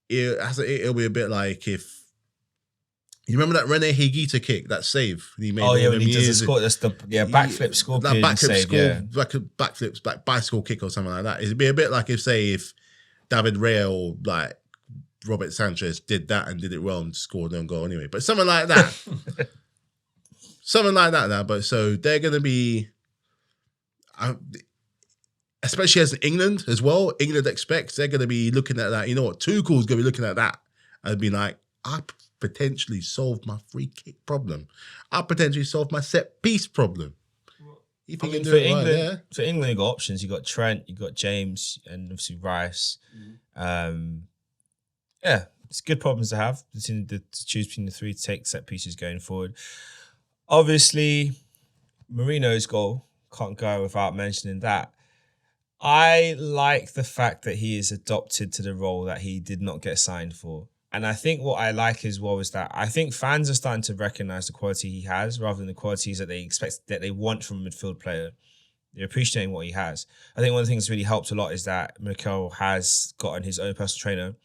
It'll be a bit like if you remember that Rene Higuita kick, that save he made. Oh yeah, when he does the score, that's the backflip scorpion save, backflips, bicycle kick or something like that. It'd be a bit like if David Raya or like Robert Sanchez did that and did it well and scored an goal anyway. But something like that. Something like that now. But so they're going to be, especially as England as well, England expects they're going to be looking at that. You know what? Tuchel's going to be looking at that and be like, I potentially solved my free kick problem. I potentially solved my set piece problem. You think you can do it right there? For England, you got options. You got Trent, you got James, and obviously Rice. Yeah, it's good problems to have. To choose between the three to take set pieces going forward. Obviously, Mourinho's goal, can't go without mentioning that. I like the fact that he is adopted to the role that he did not get signed for. And I think what I like as well is that I think fans are starting to recognise the quality he has rather than the qualities that they expect, that they want from a midfield player. They're appreciating what he has. I think one of the things that's really helped a lot is that Mikel has gotten his own personal trainer.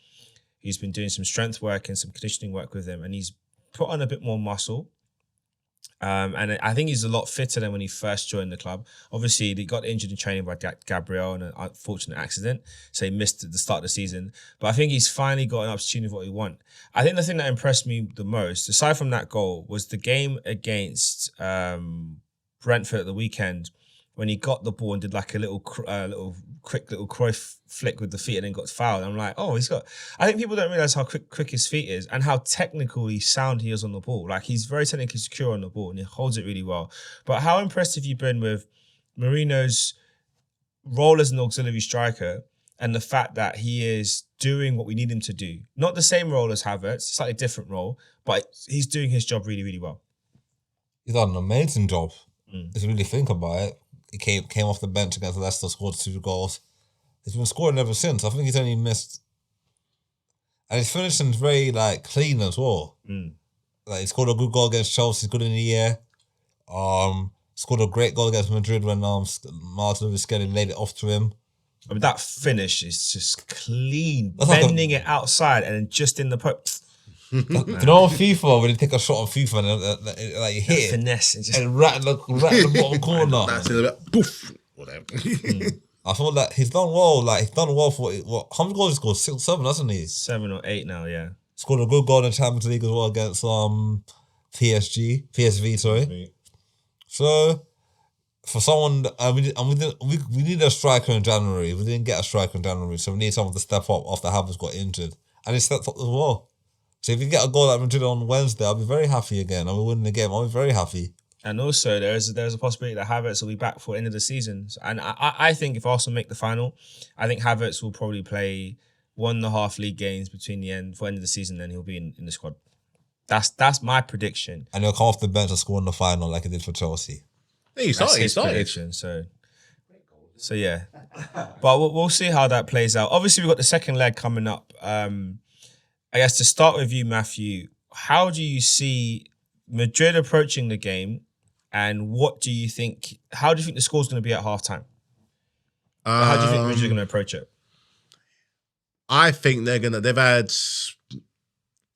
He's been doing some strength work and some conditioning work with him, and he's put on a bit more muscle. And I think he's a lot fitter than when he first joined the club. Obviously, he got injured in training by Gabriel in an unfortunate accident, so he missed the start of the season. But I think he's finally got an opportunity of what he wants. I think the thing that impressed me the most, aside from that goal, was the game against Brentford at the weekend when he got the ball and did like a little quick Cruyff flick with the feet and then got fouled. I'm like, oh, he's got... I think people don't realise how quick his feet is and how technically sound he is on the ball. Like, he's very technically secure on the ball and he holds it really well. But how impressed have you been with Mourinho's role as an auxiliary striker and the fact that he is doing what we need him to do? Not the same role as Havertz, slightly different role, but he's doing his job really, really well. He's done an amazing job. If you really think about it. He came off the bench against Leicester, scored 2 goals. He's been scoring ever since. I think he's only missed... And his finishing's very clean as well. Like, he scored a good goal against Chelsea, he's good in the air. Scored a great goal against Madrid when Martin was scared and laid it off to him. I mean, that finish is just clean, bending it outside and then just in the post. You know on FIFA, when you take a shot on FIFA and you hit it, finesse and right in the bottom corner. That's it, about poof, whatever. I feel like he's done well. Like, he's done well for what? How many goals he scored? 6, 7, hasn't he? 7 or 8 now, yeah. Scored a good goal in the Champions League as well against PSV, sorry. So for someone, we need a striker in January. We didn't get a striker in January, so we need someone to step up after Havertz got injured, and he stepped up as well. So if you get a goal at Madrid on Wednesday, I'll be very happy again. I'll be winning the game. I'll be very happy. And also, there's a possibility that Havertz will be back for the end of the season. And I think if Arsenal make the final, I think Havertz will probably play 1.5 league games between the end of the season. Then he'll be in the squad. That's my prediction. And he'll come off the bench and score in the final like he did for Chelsea. He started. Prediction. So yeah, but we'll see how that plays out. Obviously, we've got the second leg coming up. I guess to start with you, Matthew, how do you see Madrid approaching the game, and what do you think? How do you think the score's going to be at halftime? How do you think Madrid are going to approach it? I think they've had,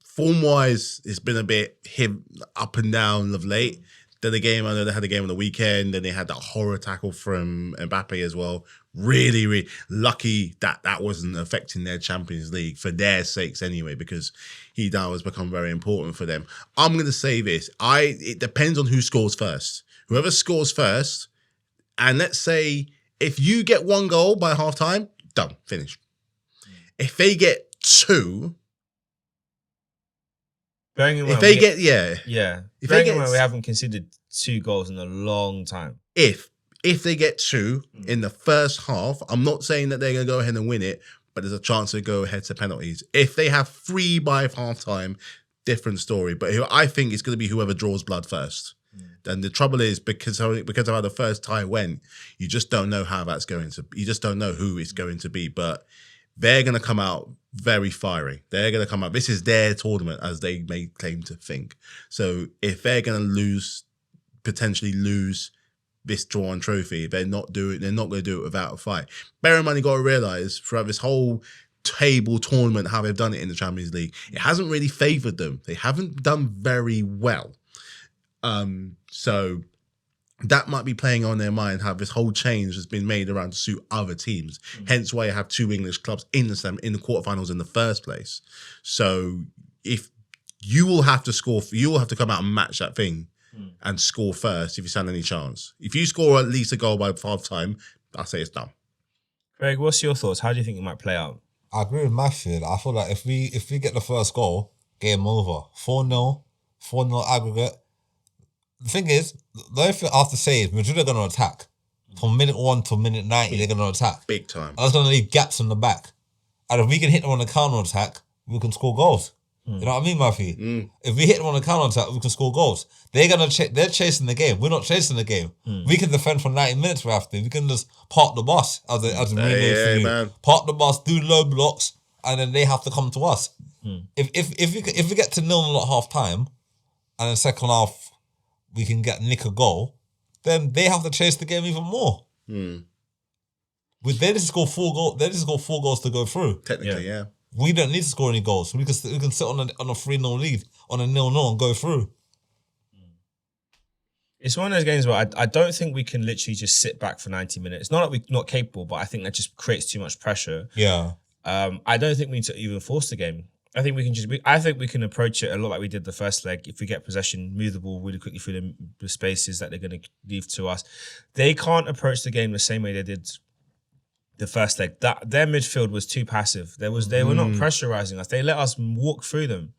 form-wise, it's been a bit up and down of late. Then I know they had a game on the weekend, then they had that horror tackle from Mbappe as well. Really, really lucky that wasn't affecting their Champions League for their sakes anyway, because he now has become very important for them. I'm going to say this. It depends on who scores first. Whoever scores first, and let's say if you get 1 goal by halftime, done, finished. If they get 2... If they get we haven't considered 2 goals in a long time. If they get 2 in the first half, I'm not saying that they're going to go ahead and win it, but there's a chance to go ahead to penalties. If they have 3 by halftime, different story. But I think it's going to be whoever draws blood first. And the trouble is, because of how the first tie went, you just don't know how that's going to. You just don't know who it's going to be. But they're going to come out very fiery. They're going to come out. This is their tournament, as they may claim to think. So if they're going to lose potentially lose this drawn trophy. They're not going to do it without a fight. Bear in mind, you got to realise throughout this whole table tournament, how they've done it in the Champions League, it hasn't really favoured them. They haven't done very well. So that might be playing on their mind, how this whole change has been made around to suit other teams. Hence why you have two English clubs in the quarterfinals in the first place. So if you will have to score, you will have to come out and match that thing and score first if you stand any chance. If you score at least a goal by half time, I'll say it's done. Greg, what's your thoughts? How do you think it might play out? I agree with Matthew. I feel like if we get the first goal, game over. 4-0 aggregate. The thing is, the only thing I have to say is Madrid are going to attack. From minute 1 to minute 90, they're going to attack. Big time. And that's going to leave gaps in the back. And if we can hit them on a counter attack, we can score goals. You know what I mean, Matthew? If we hit them on a counter attack, we can score goals. They're chasing the game. We're not chasing the game. We can defend for 90 minutes if we have to. We can just park the bus, as man. Park the bus, do low blocks, and then they have to come to us. If we get to 0-0 at half time, and in the second half we can nick a goal, then they have to chase the game even more. They just score 4 goals. They just score 4 goals to go through. Technically, yeah. We don't need to score any goals. We can sit on a 3-0 lead, on a 0-0 and go through. It's one of those games where I don't think we can literally just sit back for 90 minutes. Not that we're not capable, but I think that just creates too much pressure. Yeah. I don't think we need to even force the game. I think we can approach it a lot like we did the first leg. If we get possession, move the ball really quickly through the spaces that they're going to leave to us. They can't approach the game the same way they did the first leg. Their midfield was too passive. They were not pressurising us. They let us walk through them.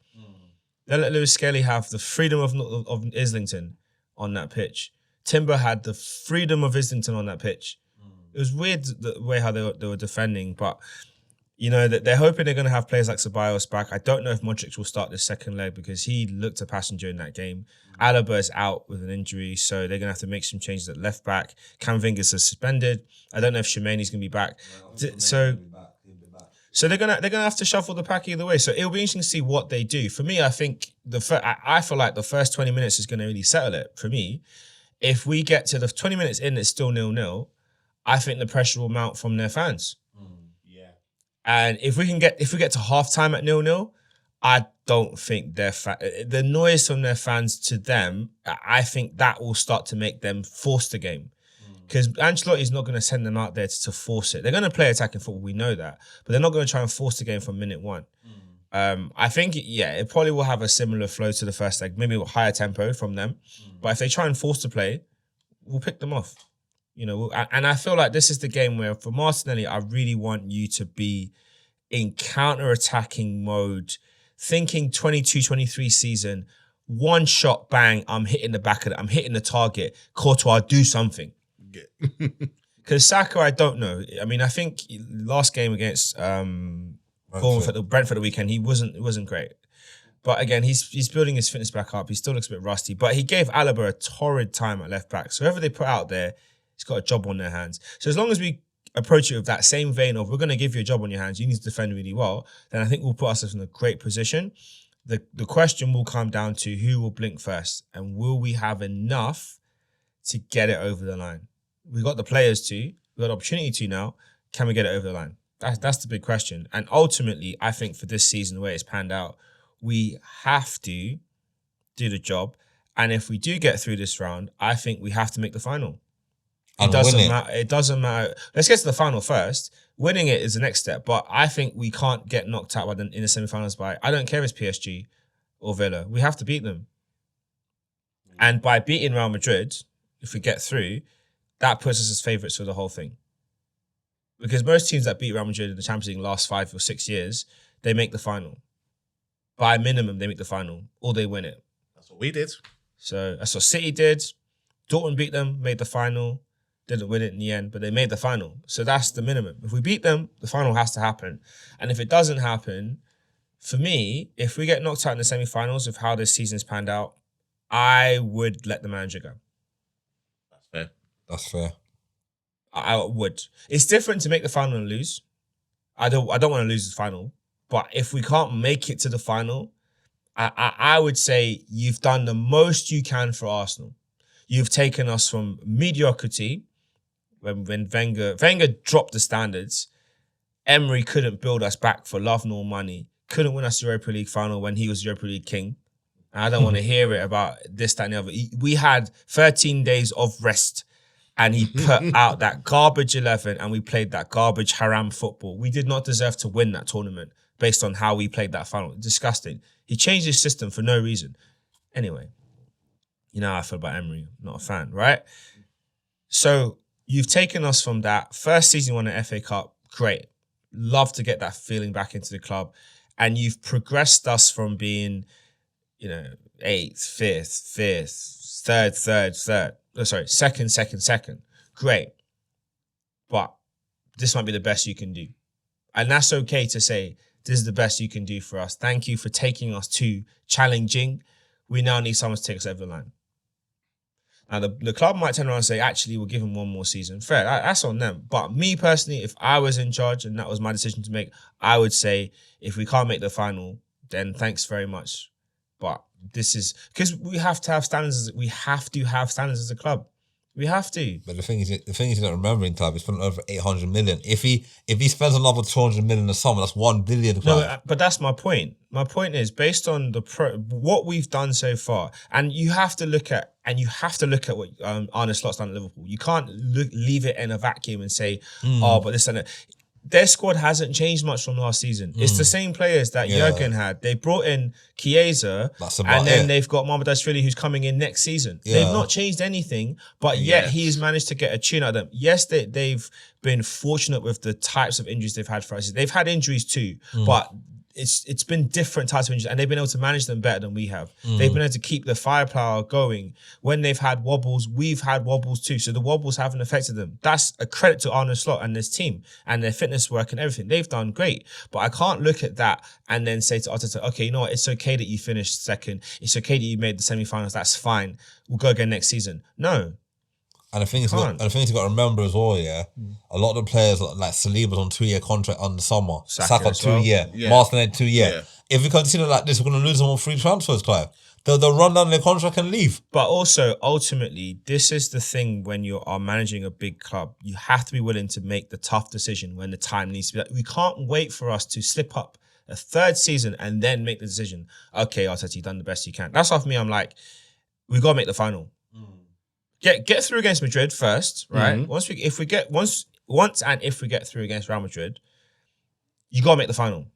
They let Lewis Skelly have the freedom of Islington on that pitch. Timber had the freedom of Islington on that pitch. It was weird the way how they were defending, but you know that they're hoping they're going to have players like Ceballos back. I don't know if Modric will start the second leg because he looked a passenger in that game. Alaba is out with an injury, so they're going to have to make some changes at left back. Cam Vingas is suspended. I don't know if Shemani's going to be back. So they're gonna have to shuffle the pack either way. So it'll be interesting to see what they do. For me, I think I feel like the first 20 minutes is going to really settle it. For me, if we get to the 20 minutes in, it's still 0-0. I think the pressure will mount from their fans. And if we get to half time at 0-0, I don't think the noise from their fans to them, I think that will start to make them force the game. Because Ancelotti's not going to send them out there to force it. They're going to play attacking football, we know that. But they're not going to try and force the game from minute 1. I think, it probably will have a similar flow to the first leg, maybe a higher tempo from them. But if they try and force the play, we'll pick them off. You know, and I feel like this is the game where for Martinelli, I really want you to be in counter-attacking mode, thinking 22-23 season, one shot, bang, I'm hitting the back of it, I'm hitting the target. Courtois, do something. Because Saka, I don't know. I mean, I think last game against Brentford at the weekend, it wasn't great. But again, he's building his fitness back up. He still looks a bit rusty. But he gave Alaba a torrid time at left back. So whoever they put out there, he's got a job on their hands. So as long as we approach it with that same vein of we're going to give you a job on your hands, you need to defend really well, then I think we'll put ourselves in a great position. The question will come down to who will blink first and will we have enough to get it over the line? We got the players to, we got the opportunity to now. Can we get it over the line? That's the big question. And ultimately, I think for this season, the way it's panned out, we have to do the job. And if we do get through this round, I think we have to make the final. It doesn't matter. Let's get to the final first. Winning it is the next step. But I think we can't get knocked out in the semi-finals by, I don't care if it's PSG or Villa. We have to beat them. And by beating Real Madrid, if we get through, that puts us as favourites for the whole thing. Because most teams that beat Real Madrid in the Champions League in the last 5 or 6 years, they make the final. By minimum, they make the final. Or they win it. That's what we did. So that's what City did. Dortmund beat them, made the final. Didn't win it in the end, but they made the final. So that's the minimum. If we beat them, the final has to happen. And if it doesn't happen, for me, if we get knocked out in the semi-finals of how this season's panned out, I would let the manager go. That's fair. I would. It's different to make the final and lose. I don't want to lose the final. But if we can't make it to the final, I would say you've done the most you can for Arsenal. You've taken us from mediocrity when Wenger dropped the standards. Emery couldn't build us back for love nor money. Couldn't win us the Europa League final when he was Europa League king. And I don't want to hear it about this, that, and the other. We had 13 days of rest and he put out that garbage 11 and we played that garbage haram football. We did not deserve to win that tournament based on how we played that final. Disgusting. He changed his system for no reason. Anyway, you know how I feel about Emery. Not a fan, right? So you've taken us from that first season, won an FA Cup. Great. Love to get that feeling back into the club. And you've progressed us from being, 8th, 5th, 3rd. Oh, sorry, second. Great. But this might be the best you can do. And that's okay to say, this is the best you can do for us. Thank you for taking us to challenging. We now need someone to take us over the line. Now, the club might turn around and say, actually, we'll give him one more season. Fair, that's on them. But me personally, if I was in charge and that was my decision to make, I would say, if we can't make the final, then thanks very much. But this is, because we have to have standards. We have to have standards as a club. We have to. But the thing is you're not remembering, Clive, he spent over 800 million. If he spends another 200 million in the summer, that's 1 billion. Clive. No, but that's my point. My point is based on what we've done so far, and you have to look at what Arne Slot's done at Liverpool. You can't leave it in a vacuum and say, but this and that. Their squad hasn't changed much from last season. It's the same players that Jurgen had. They brought in Chiesa, and then they've got Mamardashvili who's coming in next season. Yeah. They've not changed anything, but yet he's managed to get a tune out of them. Yes, they've been fortunate with the types of injuries they've had for us. They've had injuries too, but it's been different types of injuries, and they've been able to manage them better than we have. They've been able to keep the firepower going. When they've had wobbles, we've had wobbles too. So the wobbles haven't affected them. That's a credit to Arne Slot and this team and their fitness work and everything. They've done great. But I can't look at that and then say to Arteta, okay, you know what? It's okay that you finished second. It's okay that you made the semi-finals. That's fine. We'll go again next season. No. And the thing you've got to remember as well, a lot of the players like Saliba's on 2-year contract on the summer. Saka 2-year. Martinelli 2-year. Yeah. If we continue like this, we're going to lose them on free transfers, Clive. They'll run down their contract and leave. But also, ultimately, this is the thing when you are managing a big club. You have to be willing to make the tough decision when the time needs to be. Like, we can't wait for us to slip up a third season and then make the decision. Okay, Arteta, you've done the best you can. That's off me. I'm like, we got to make the final. Get through against Madrid first, right? Once we get through against Real Madrid, you gotta make the final.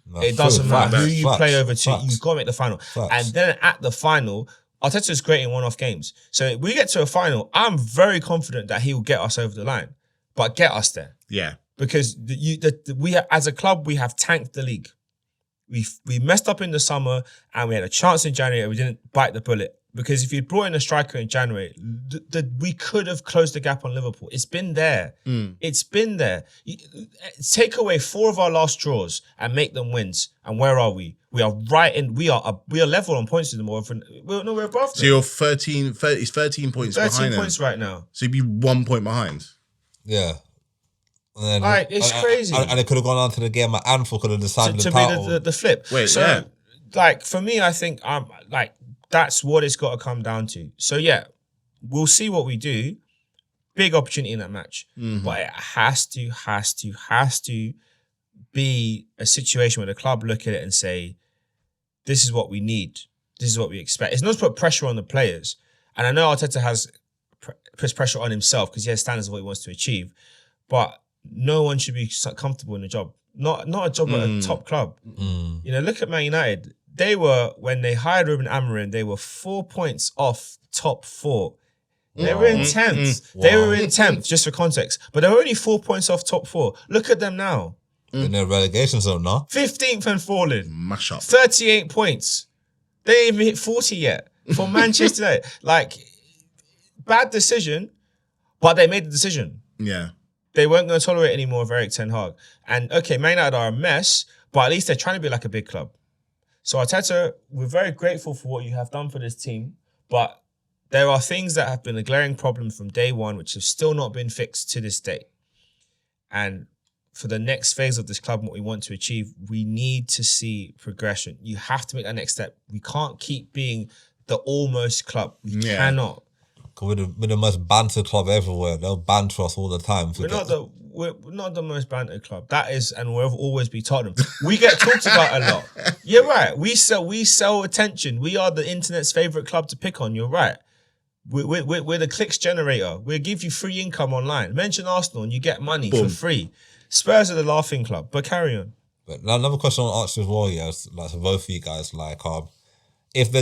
No, it doesn't matter who you play over to, you've got to make the final. And then at the final, Arteta's great in one-off games. So if we get to a final, I'm very confident that he will get us over the line. But get us there. Yeah. Because we as a club, we have tanked the league. We messed up in the summer and we had a chance in January and we didn't bite the bullet. Because if you'd brought in a striker in January, we could have closed the gap on Liverpool. It's been there. It's been there. Take away 4 of our last draws and make them wins. And where are we? We are right in. We are level on points with them. We're above them. So you're 13 points 13 behind. 13 points right now. So you'd be 1 point behind. Yeah. And then, it's crazy. And it could have gone on to the game at Anfield, could have decided to be the flip. Wait, so, for me, I think that's what it's got to come down to. So we'll see what we do. Big opportunity in that match. But it has to be a situation where the club look at it and say, this is what we need. This is what we expect. It's not to put pressure on the players. And I know Arteta puts pressure on himself because he has standards of what he wants to achieve. But no one should be comfortable in a job. Not a job at a top club. Look at Man United. They were, when they hired Ruben Amorim, they were 4 points off top 4. They were in 10th. They were in 10th, just for context. But they were only 4 points off top 4. Look at them now. In their relegation zone now. 15th and falling. Mash up. 38 points. They ain't even hit 40 yet. For Manchester United. Bad decision, but they made the decision. Yeah. They weren't going to tolerate any more of Erik ten Hag. And okay, Man United are a mess, but at least they're trying to be like a big club. So Arteta, we're very grateful for what you have done for this team, but there are things that have been a glaring problem from day one, which have still not been fixed to this day. And for the next phase of this club and what we want to achieve, we need to see progression. You have to make that next step. We can't keep being the almost club. We cannot. We're the most banter club everywhere. They'll banter us all the time. We're not the most banter club. That is, and we'll always be Tottenham. We get talked about a lot. You're right. We sell attention. We are the internet's favorite club to pick on. You're right. We're the clicks generator. We'll give you free income online. Mention Arsenal and you get money for free. Spurs are the laughing club. But carry on. But another question I want to ask you as well, yeah, like to both of you guys, like if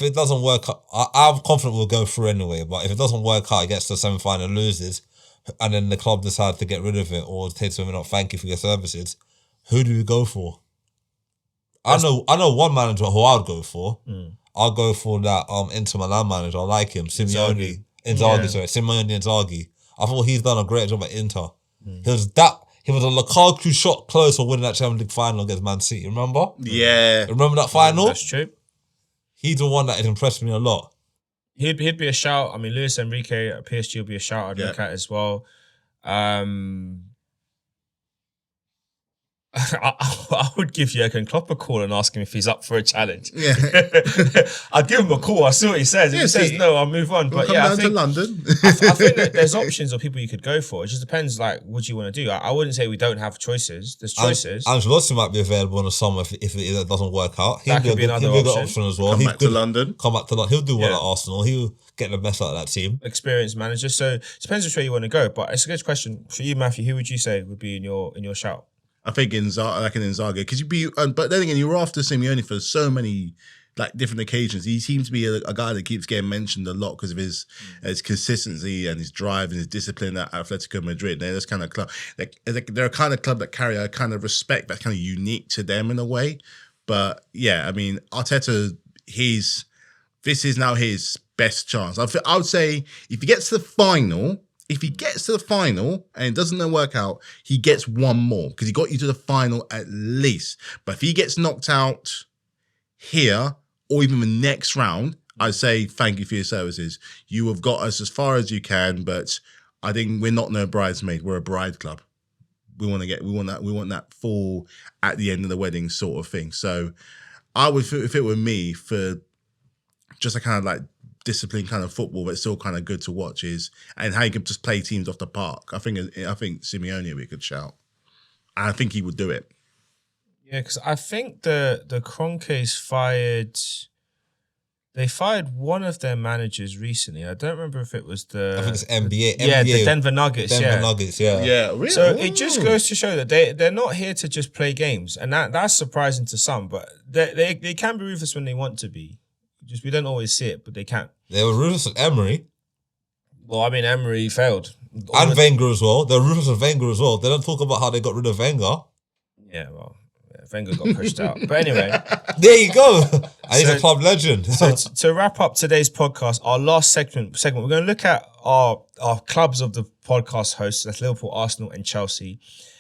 it doesn't work out, I'm confident we'll go through anyway. But if it doesn't work out, it gets to the semi-final, loses, and then the club decides to get rid of it or take something out, thank you for your services, who do we go for? I know one manager who I'd go for. I'll go for that Inter Milan manager. I like him, Simeone Inzaghi. I thought he's done a great job at Inter. He was a Lukaku shot close for winning that Champions League final against Man City. Remember? Yeah. Remember that final? That's true. He's the one that has impressed me a lot. He'd be a shout. I mean, Luis Enrique at PSG would be a shout I'd look at as well. I would give Jurgen Klopp a call and ask him if he's up for a challenge. Yeah. I'd give him a call. I see what he says. If he says no, I'll move on. But I think to London. I think that there's options of people you could go for. It just depends, like, what you want to do. I wouldn't say we don't have choices. There's choices. Ancelotti might be available in the summer if it doesn't work out. That could be another option as well. Come back to London. He'll do well at Arsenal. He'll get the best out of that team. Experienced manager. So it depends which way you want to go. But it's a good question for you, Matthew. Who would you say would be in your shout? I think Inzaghi, because you'd be, but then again, you were after Simeone for so many like different occasions. He seems to be a guy that keeps getting mentioned a lot because of his consistency and his drive and his discipline at Atletico Madrid. They're this kind of club, they're a kind of club that carry a kind of respect that's kind of unique to them in a way. But yeah, I mean, Arteta, this is now his best chance. I would say if he gets to the final. If he gets to the final and it doesn't work out, he gets one more because he got you to the final at least. But if he gets knocked out here or even the next round, I'd say thank you for your services. You have got us as far as you can, but I think we're not no bridesmaid. We're a bride club. We want that full at the end of the wedding sort of thing. So I would, if it were me, for just a kind of like disciplined kind of football that's still kind of good to watch and how you can just play teams off the park. I think Simeone would be a good shout. I think he would do it. Yeah, because I think the Kroenkes fired one of their managers recently. I don't remember if it was I think it's NBA. Yeah, the Denver Nuggets. Yeah, really? So it just goes to show that they're not here to just play games, and that's surprising to some. But they can be ruthless when they want to be. Just we don't always see it, but they can. They were ruthless at Emery. Well, I mean, Emery failed. And Wenger as well. They're ruthless at Wenger as well. They don't talk about how they got rid of Wenger. Yeah, well, Wenger got pushed out. But anyway. There you go. And he's a club legend. So to wrap up today's podcast, our last segment, we're going to look at our clubs of the podcast hosts. That's Liverpool, Arsenal and Chelsea.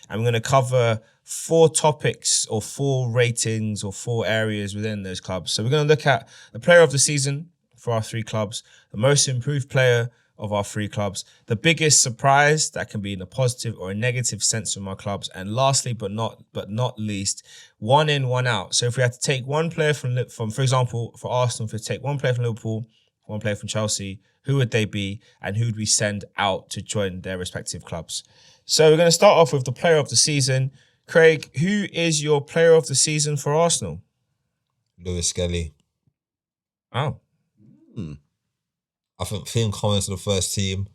And we're going to cover 4 topics or 4 ratings or 4 areas within those clubs. So we're going to look at the player of the season for our 3 clubs, the most improved player of our 3 clubs, the biggest surprise that can be in a positive or a negative sense from our clubs, and lastly but not least, 1 in, 1 out. So if we had to take one player from for example, for Arsenal, if we take one player from Liverpool, one player from Chelsea, who would they be and who would we send out to join their respective clubs? So we're going to start off with the player of the season. Craig, who is your player of the season for Arsenal? Lewis Skelly. Oh. I think him coming to the first team,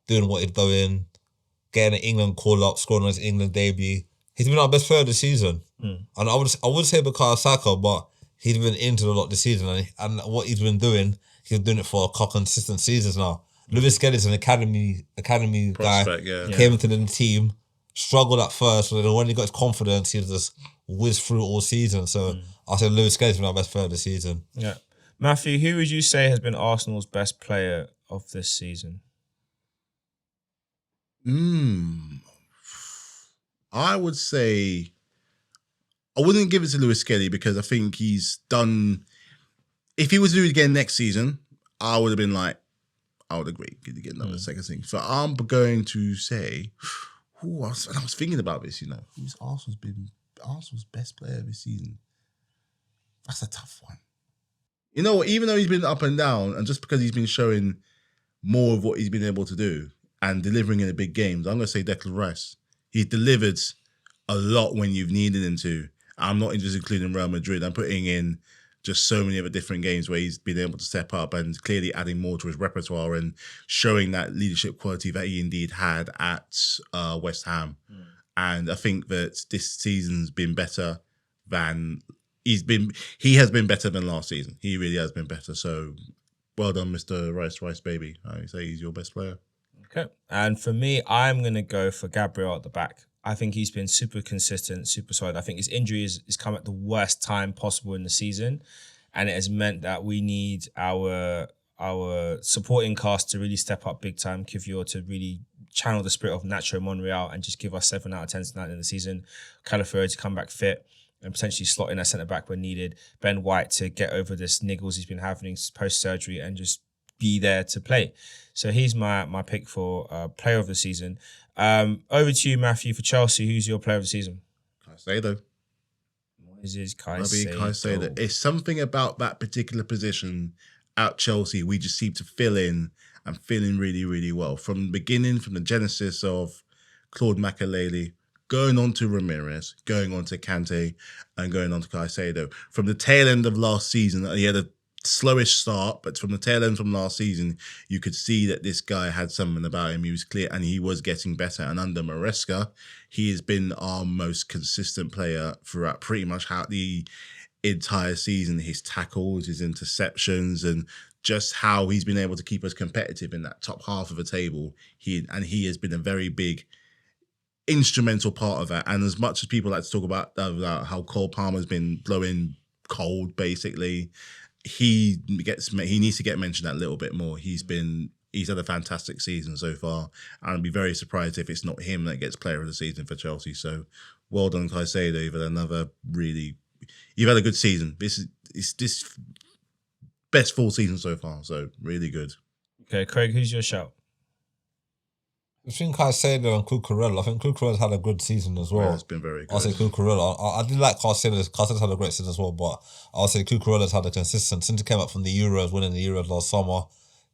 doing what he's doing, getting an England call-up, scoring his England debut. He's been our best player of the season. And I would say Bukayo Saka, but he's been injured a lot this season. And what he's been doing, he's been doing it for a couple consistent seasons now. Lewis Skelly's an academy Prospect, guy. Came into the team, struggled at first, but then when he got his confidence, he just whizzed through all season. So I said Lewis Skelly's been our best player of the season. Yeah. Matthew, who would you say has been Arsenal's best player of this season? I would say I wouldn't give it to Lewis Skelly because I think he's done. If he was to do it again next season, I would have been like, I would agree. Could get another second thing. So I'm going to say, I was thinking about this. Who's Arsenal's best player this season? That's a tough one. Even though he's been up and down, and just because he's been showing more of what he's been able to do and delivering in the big games, I'm going to say Declan Rice. He's delivered a lot when you've needed him to. I'm not just including Real Madrid. I'm putting in just so many other different games where he's been able to step up and clearly adding more to his repertoire and showing that leadership quality that he indeed had at West Ham. And I think that this season's been better than he has been better than last season. He really has been better. So well done, Mr. Rice baby. I say he's your best player. Okay. And for me, I'm going to go for Gabriel at the back. I think he's been super consistent, super solid. I think his injury is come at the worst time possible in the season. And it has meant that we need our supporting cast to really step up big time. Kivior to really channel the spirit of Nacho Monreal and just give us 7 out of 10 tonight in the season. Calafiori to come back fit and potentially slot in a centre-back when needed. Ben White to get over this niggles he's been having post-surgery and just be there to play. So he's my pick for player of the season. Over to you, Matthew, for Chelsea. Who's your player of the season? Caicedo. What is his Caicedo? It's something about that particular position at Chelsea. We just seem to fill in and fill in really, really well. From the beginning, from the genesis of Claude Makelele, going on to Ramirez, going on to Kante, and going on to Caicedo. From the tail end of last season, he had a slowish start, but from the tail end from last season, you could see that this guy had something about him. He was clear and he was getting better. And under Maresca, he has been our most consistent player throughout pretty much the entire season. His tackles, his interceptions, and just how he's been able to keep us competitive in that top half of the table. He has been a very big instrumental part of that. And as much as people like to talk about how Cole Palmer's been blowing cold, basically, he needs to get mentioned that little bit more. He's had a fantastic season so far, and I'd be very surprised if it's not him that gets player of the season for Chelsea. So well done, Caicedo. You've had a good season. This best full season so far, so really good. Okay, Craig, who's your shout? Between Caicedo and Cucurella, I think Cucurella's had a good season as well. Yeah, it's been very good. I'll say Cucurella. I did like Caicedo. Caicedo's had a great season as well, but I'll say Cucurella's had a consistent, since he came up from the Euros, winning the Euros last summer,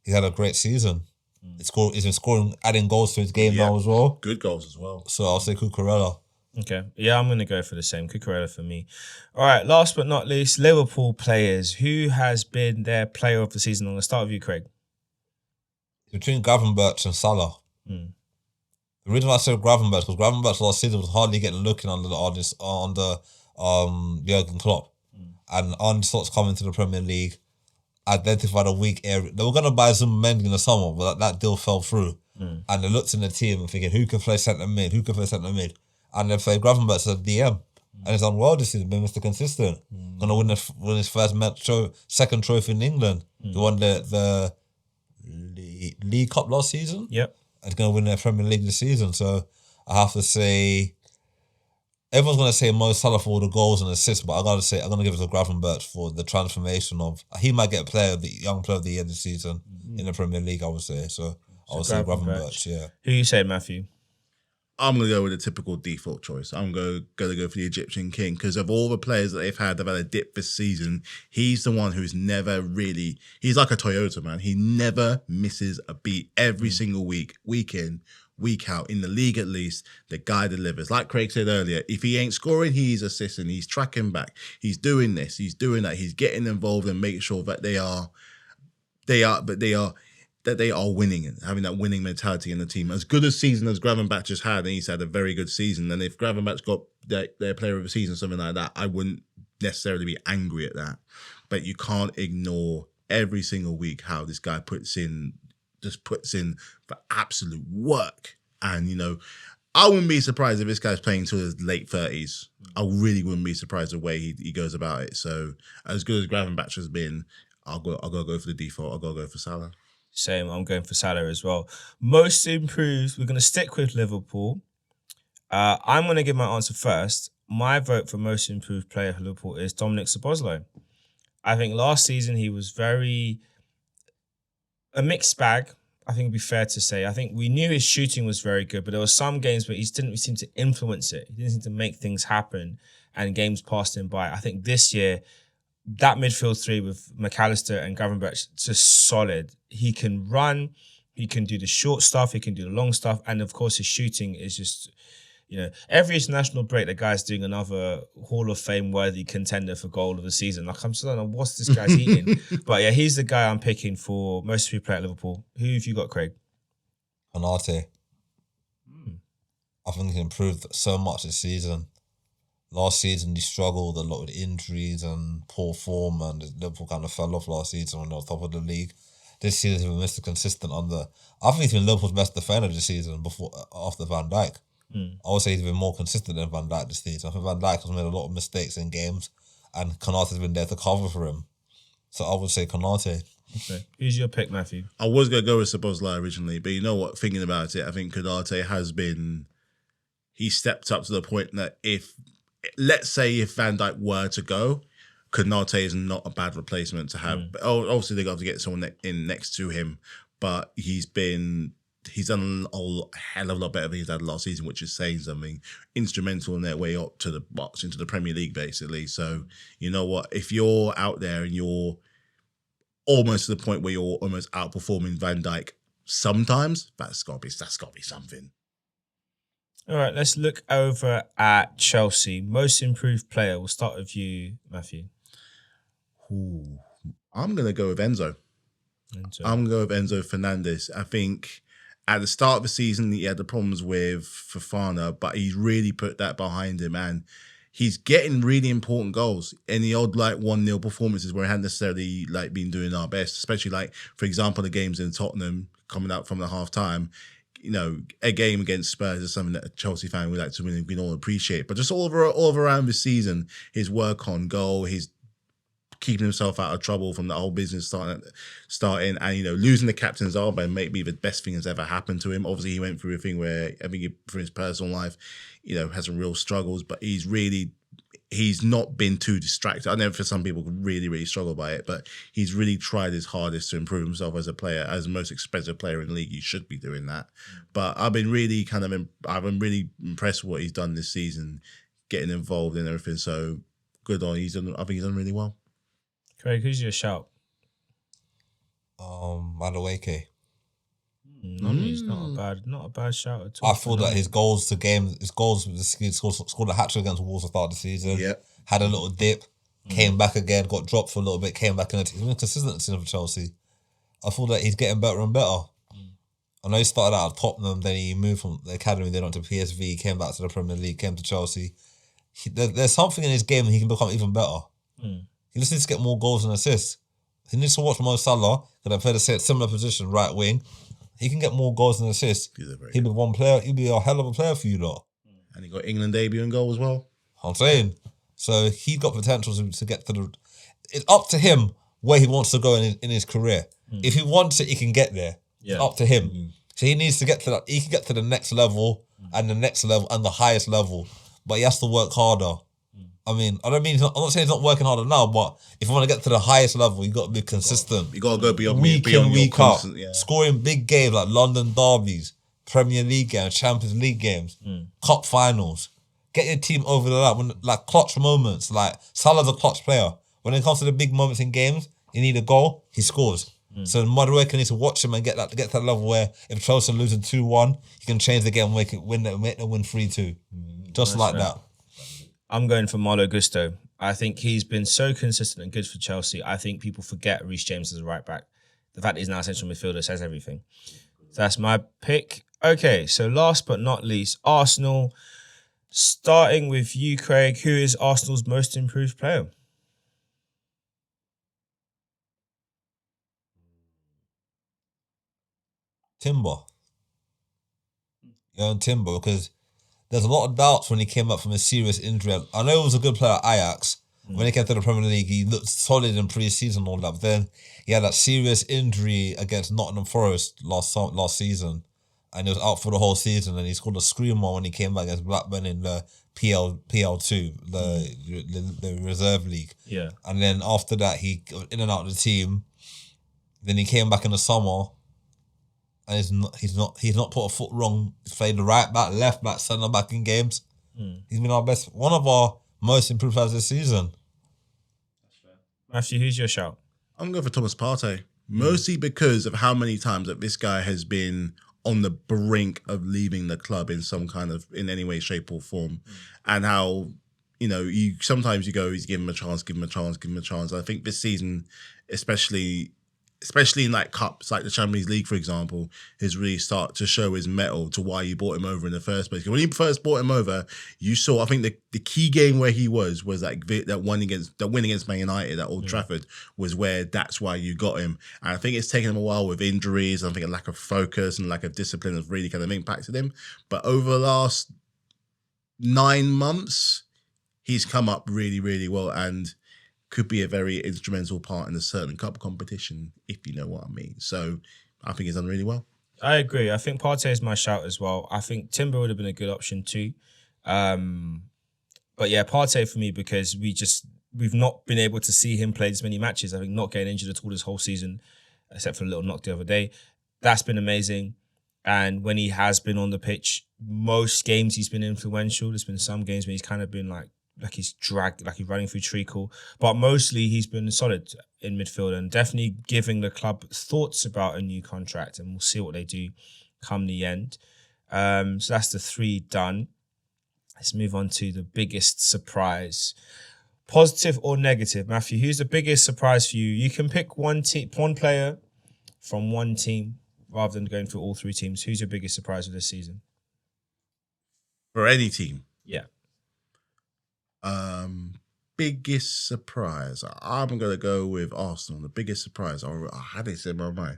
he's had a great season. He's been scoring, adding goals to his game now as well. Good goals as well. So I'll say Cucurella. Okay. Yeah, I'm going to go for the same. Cucurella for me. All right, last but not least, Liverpool players. Who has been their player of the season? I'm going to start with you, Craig. Between Gravenberch and Salah. The reason why I said Gravenberch, because Gravenberch last season was hardly getting looking under Jurgen Klopp. And Arne Slott's coming to the Premier League, identified a weak area. They were going to buy Zubimendi in the summer, but that deal fell through. And they looked in the team and thinking, who can play centre mid? And they played Gravenberch as a DM. And he's done well this season, been Mr. Consistent. Going to win his first second trophy in England. He won the League Cup last season. Yep. And going to win their Premier League this season. So I have to say, everyone's going to say Mo Salah for all the goals and assists, but I'm going to give it to Gravenberch for the transformation of, he might get young player of the year this season in the Premier League, I would say. So I would say Gravenberch, yeah. Who you say, Matthew? I'm going to go with a typical default choice. I'm going to go for the Egyptian King, because of all the players that they've had a dip this season, he's the one who's never really, he's like a Toyota, man. He never misses a beat every single week in, week out. In the league at least, the guy delivers. Like Craig said earlier, if he ain't scoring, he's assisting, he's tracking back, he's doing this, he's doing that, he's getting involved and making sure that they are winning and having that winning mentality in the team. As good a season as Gravenberch has had, and he's had a very good season, and if Gravenberch got their player of the season, something like that, I wouldn't necessarily be angry at that. But you can't ignore every single week how this guy puts in for absolute work. And, I wouldn't be surprised if this guy's playing till his late 30s. I really wouldn't be surprised the way he goes about it. So as good as Gravenberch has been, I'll go for the default. I'll go for Salah. Same, I'm going for Salah as well. Most improved, we're going to stick with Liverpool. I'm going to give my answer first. My vote for most improved player for Liverpool is Dominic Szoboszlai. I think last season he was a mixed bag, I think it'd be fair to say. I think we knew his shooting was very good, but there were some games where he didn't seem to influence it. He didn't seem to make things happen, and games passed him by. I think this year, that midfield three with McAllister and Gravenberch, just solid. He can run, He can do the short stuff. He can do the long stuff. And of course, his shooting is just, every international break, the guy's doing another Hall of Fame worthy contender for goal of the season. Like, I'm just don't know what's this guy's eating. But yeah, he's the guy I'm picking for most improved player at Liverpool. Who have you got, Craig? Konate. I think he improved so much this season. Last season, he struggled a lot with injuries and poor form, and Liverpool kind of fell off last season when they were top of the league. This season, he was Mr. Consistent I think he's been Liverpool's best defender this season after Van Dijk. I would say he's been more consistent than Van Dijk this season. I think Van Dijk has made a lot of mistakes in games, and Konate has been there to cover for him. So I would say Konate. Okay. Who's your pick, Matthew? I was going to go with Szoboszlai originally, but you know what? Thinking about it, I think Konate has been... He stepped up to the point that let's say if Van Dijk were to go, Konate is not a bad replacement to have. Obviously, they got to get someone in next to him, but he's done a hell of a lot better than he's had last season, which is saying something. Instrumental in their way up to the box into the Premier League, basically. So you know what? If you're out there and you're almost to the point where you're almost outperforming Van Dijk, sometimes that's got to be something. All right, let's look over at Chelsea. Most improved player. We'll start with you, Matthew. Ooh, I'm going to go with Enzo. I'm going to go with Enzo Fernandez. I think at the start of the season, he had the problems with Fofana, but he's really put that behind him, and he's getting really important goals. In the odd 1-0 performances where he hadn't necessarily been doing our best, especially for example, the games in Tottenham coming out from the half time. A game against Spurs is something that a Chelsea fan would like to win. We all appreciate, but just all around this season, his work on goal, his keeping himself out of trouble from the whole business starting, and losing the captain's armband may be the best thing that's ever happened to him. Obviously, he went through a thing where I think for his personal life, has some real struggles, but he's not been too distracted. I know for some people could really, really struggle by it, but he's really tried his hardest to improve himself as a player, as the most expensive player in the league. He should be doing that. But I've been really really impressed with what he's done this season, getting involved in everything. So good on. I think he's done really well. Craig, who's your shout? Madueke. He's not a bad shout at all. I feel that his goals, he scored a hat-trick against Wolves at the start of the season. Yeah. Had a little dip, came back again, got dropped for a little bit, came back in. He's been consistent for Chelsea. I feel that he's getting better and better. I know he started out at Tottenham, then he moved from the academy, then on to PSV, came back to the Premier League, came to Chelsea. There's something in his game that he can become even better. He just needs to get more goals and assists. He needs to watch Mo Salah, because I've heard him say similar position, right wing. He can get more goals and assists. He'll be one player. He'll be a hell of a player for you lot. And he got England debut and goal as well. I'm saying. So he's got potential to get to the... It's up to him where he wants to go in his career. If he wants it, he can get there. Yeah. It's up to him. So he needs to get to that. He can get to the next level and the next level and the highest level. But he has to work harder. I mean, I'm not saying he's not working harder now, but if you want to get to the highest level, you got to be consistent. You got to go beyond week in, week out, yeah. Scoring big games like London derbies, Premier League games, Champions League games, cup finals. Get your team over the line. Clutch moments. Like Salah's a clutch player. When it comes to the big moments in games, you need a goal, he scores. So Madueke needs to watch him and get to that level where if Chelsea losing 2-1, he can change the game and make them win 3-2. Just like that. I'm going for Malo Gusto. I think he's been so consistent and good for Chelsea. I think people forget Reece James as a right back. The fact that he's now a central midfielder says everything. So that's my pick. Okay, so last but not least, Arsenal. Starting with you, Craig. Who is Arsenal's most improved player? Timber. Timber, because there's a lot of doubts when he came up from a serious injury. I know he was a good player at Ajax. When he came to the Premier League, he looked solid in pre-season and all that. But then he had that serious injury against Nottingham Forest last season. And he was out for the whole season. And he scored a screamer when he came back against Blackburn in the PL2, the reserve league. Yeah. And then after that, he got in and out of the team. Then he came back in the summer. And he's not put a foot wrong. He's played the right back, left back, centre back in games. He's been one of our most improved players this season. Matthew, who's your shout? I'm going for Thomas Partey. mostly because of how many times that this guy has been on the brink of leaving the club in any way, shape or form, and how, you sometimes you go, he's give him a chance, give him a chance, give him a chance. I think this season, especially in like cups, like the Champions League, for example, has really started to show his mettle to why you bought him over in the first place. When you first bought him over, you saw, I think the key game where he was like that win against Man United at Old Trafford was where that's why you got him. And I think it's taken him a while with injuries. I think a lack of focus and lack of discipline has really kind of impacted him. But over the last 9 months, he's come up really, really well and could be a very instrumental part in a certain cup competition, if you know what I mean. So I think he's done really well. I agree. I think Partey is my shout as well. I think Timber would have been a good option too. But yeah, Partey for me, because we've not been able to see him play this many matches. I think not getting injured at all this whole season, except for a little knock the other day. That's been amazing. And when he has been on the pitch, most games he's been influential. There's been some games where he's kind of been like he's dragged, like he's running through treacle. But mostly he's been solid in midfield and definitely giving the club thoughts about a new contract. And we'll see what they do come the end. So that's the 3 done. Let's move on to the biggest surprise. Positive or negative? Matthew, who's the biggest surprise for you? You can pick one player from one team rather than going through all 3 teams. Who's your biggest surprise of this season? For any team? Yeah. Biggest surprise. I'm gonna go with Arsenal. The biggest surprise. I had it in my mind.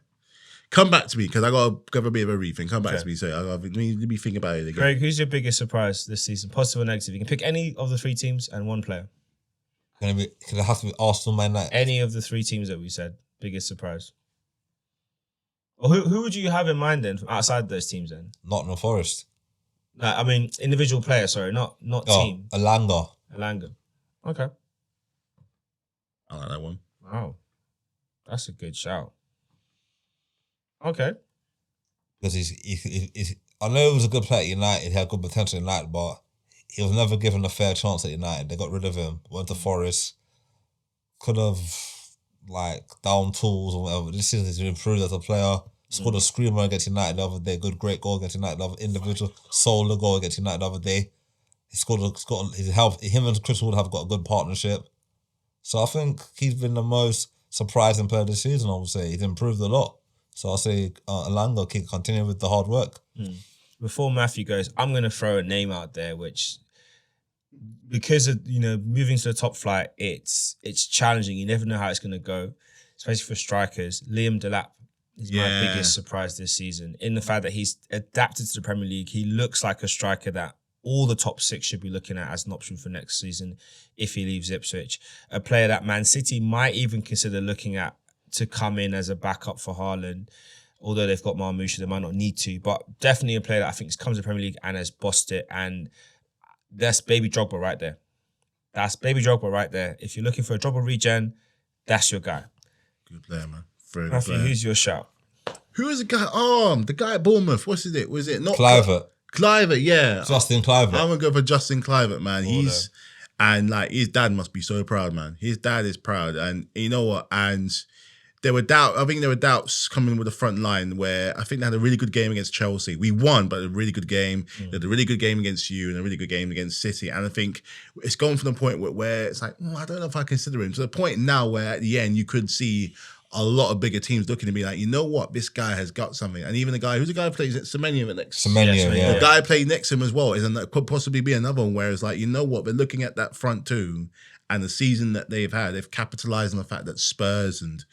Come back to me because I got a bit of a rethink. Come back to me. So let me think about it again. Craig, who's your biggest surprise this season? Positive or negative? You can pick any of the 3 teams and one player. Can it have to be Arsenal, Man United? Any of the 3 teams that we said. Biggest surprise. Well, who would you have in mind then from outside those teams then? Nottingham Forest. I mean, individual player. Sorry, not team. Elanga. Okay. I like that one. Wow. That's a good shout. Okay. Because he's I know he was a good player at United, he had good potential at United, but he was never given a fair chance at United. They got rid of him, went to Forest, could have down tools or whatever. This season he's improved as a player. Scored a screamer against United the other day, great goal against United the other individual, solo goal against United the other day. He scored his health. Him and Chris Wood have got a good partnership. So I think he's been the most surprising player this season, I would say. He's improved a lot. So I'll say Elanga can continue with the hard work. Before Matthew goes, I'm going to throw a name out there, which, because of moving to the top flight, it's challenging. You never know how it's going to go, especially for strikers. Liam Delap is my biggest surprise this season. In the fact that he's adapted to the Premier League, he looks like a striker that all the top 6 should be looking at as an option for next season if he leaves Ipswich. A player that Man City might even consider looking at to come in as a backup for Haaland. Although they've got Marmusha, they might not need to. But definitely a player that I think has come to the Premier League and has bossed it. And that's baby Drogba right there. That's baby Drogba right there. If you're looking for a Drogba regen, that's your guy. Good player, man. Very good Matthew, player. who's your shout? Who is the guy? The guy at Bournemouth. What's his name? Was it not Clive? Clive, yeah. Justin Clive. I'm gonna go for Justin Clive, man. His dad must be so proud, man. His dad is proud, and you know what? And there were doubts coming with the front line where I think they had a really good game against Chelsea. We won, but a really good game. They had a really good game against you and a really good game against City. And I think it's gone from the point where it's like, I don't know if I consider him, to the point now where at the end you could see a lot of bigger teams looking to be like, you know what, this guy has got something. And even who's the guy who plays at Semenyo next? Semenyo, yeah. The guy played next to him as well could possibly be another one where it's like, you know what, they're looking at that front two and the season that they've had, they've capitalised on the fact that Spurs and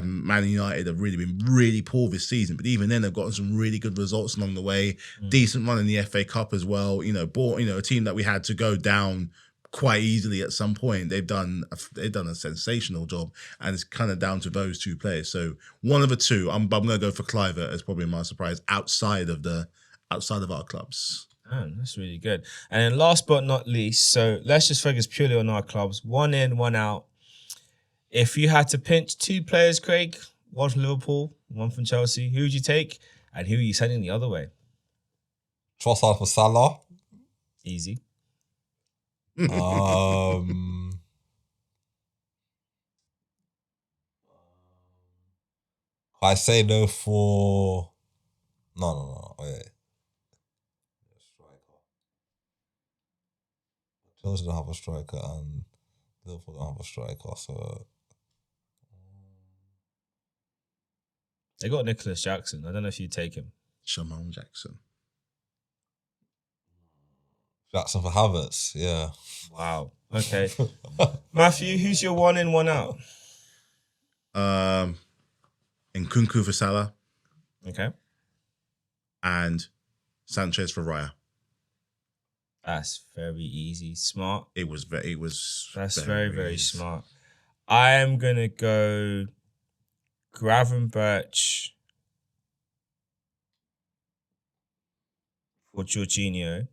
Man United have really been really poor this season, but even then they've gotten some really good results along the way. Decent run in the FA Cup as well. A team that we had to go down quite easily at some point. They've done a sensational job, and it's kind of down to those 2 players. So one of the 2, I'm going to go for Clive as probably my surprise outside of our clubs. Man, that's really good. And then last but not least, so let's just focus purely on our clubs. 1 in, 1 out. If you had to pinch 2 players, Craig, 1 from Liverpool, 1 from Chelsea, who would you take and who are you sending the other way? Trossard for Salah. Easy. I say no for... No. Wait. Striker. Chelsea don't have a striker and Liverpool don't have a striker, so... They got Nicholas Jackson. I don't know if you'd take him. Shamon Jackson. Jackson for Havertz, yeah. Wow. Okay. Matthew, who's your 1 in, 1 out? Nkunku for Salah Okay. and Sanchez for Raya. That's very easy. Smart. That's Very smart. I am going to go Gravenberch for Jorginho.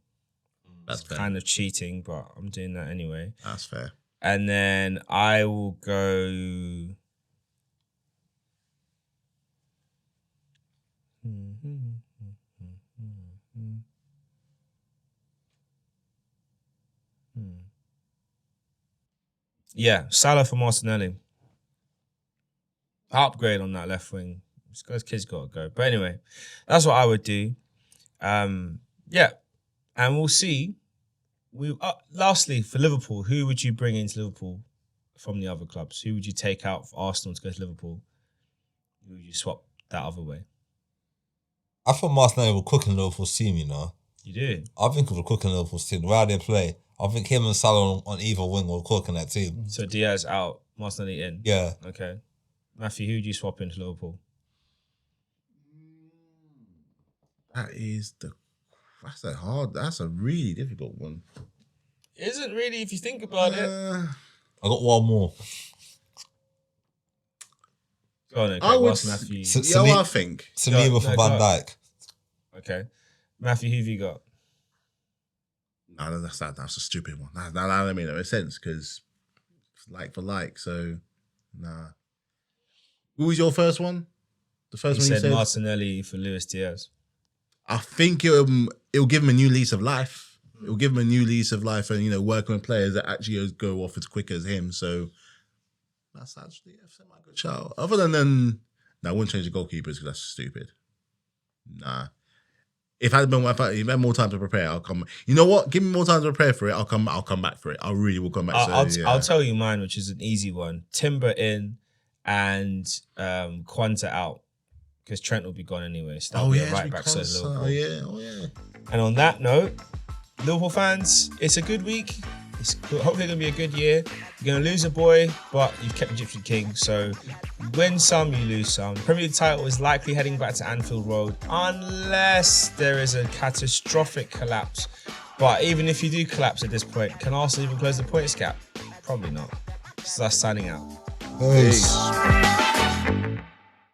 That's It's fair. kind of cheating, but I'm doing that anyway. That's fair. And then I will go... Yeah, Salah for Martinelli. Upgrade on that left wing. This kid's got to go. But anyway, that's what I would do. Yeah, and we'll see. Lastly, for Liverpool, who would you bring into Liverpool from the other clubs? Who would you take out for Arsenal to go to Liverpool? Who would you swap that other way? I thought Martinelli will cook in Liverpool's team, you know. You do? I think he'll cook in Liverpool's team. The way they play, I think him and Salah on either wing will cook in that team. So Diaz out, Martinelli in. Yeah. Okay. Matthew, who would you swap into Liverpool? That's a really difficult one. Isn't really, if you think about it. I got one more. Go on, okay. I would. What's Matthew? I think. Saliba for Van go. Dijk. Okay. Matthew, who have you got? No, that's a stupid one. That doesn't make no sense because like for like. So, nah. Who was your first one? The first He one you said said? Martinelli for Luis Diaz. I think it'll give him a new lease of life. It'll give him a new lease of life and, working with players that actually go off as quick as him. So that's actually a semi-good shout. Other than I wouldn't change the goalkeepers because that's stupid. Nah. If I had more time to prepare, I'll come. You know what? Give me more time to prepare for it. I'll come back for it. I really will come back. I'll tell you mine, which is an easy one. Timber in and Quanta out. Because Trent will be gone anyway. So that'll be a right back side of Liverpool. Oh yeah. And on that note, Liverpool fans, it's a good week. It's hopefully going to be a good year. You're going to lose a boy, but you've kept the Gypsy King. So you win some, you lose some. The Premier League title is likely heading back to Anfield Road unless there is a catastrophic collapse. But even if you do collapse at this point, can Arsenal even close the points gap? Probably not. So that's signing out. Peace.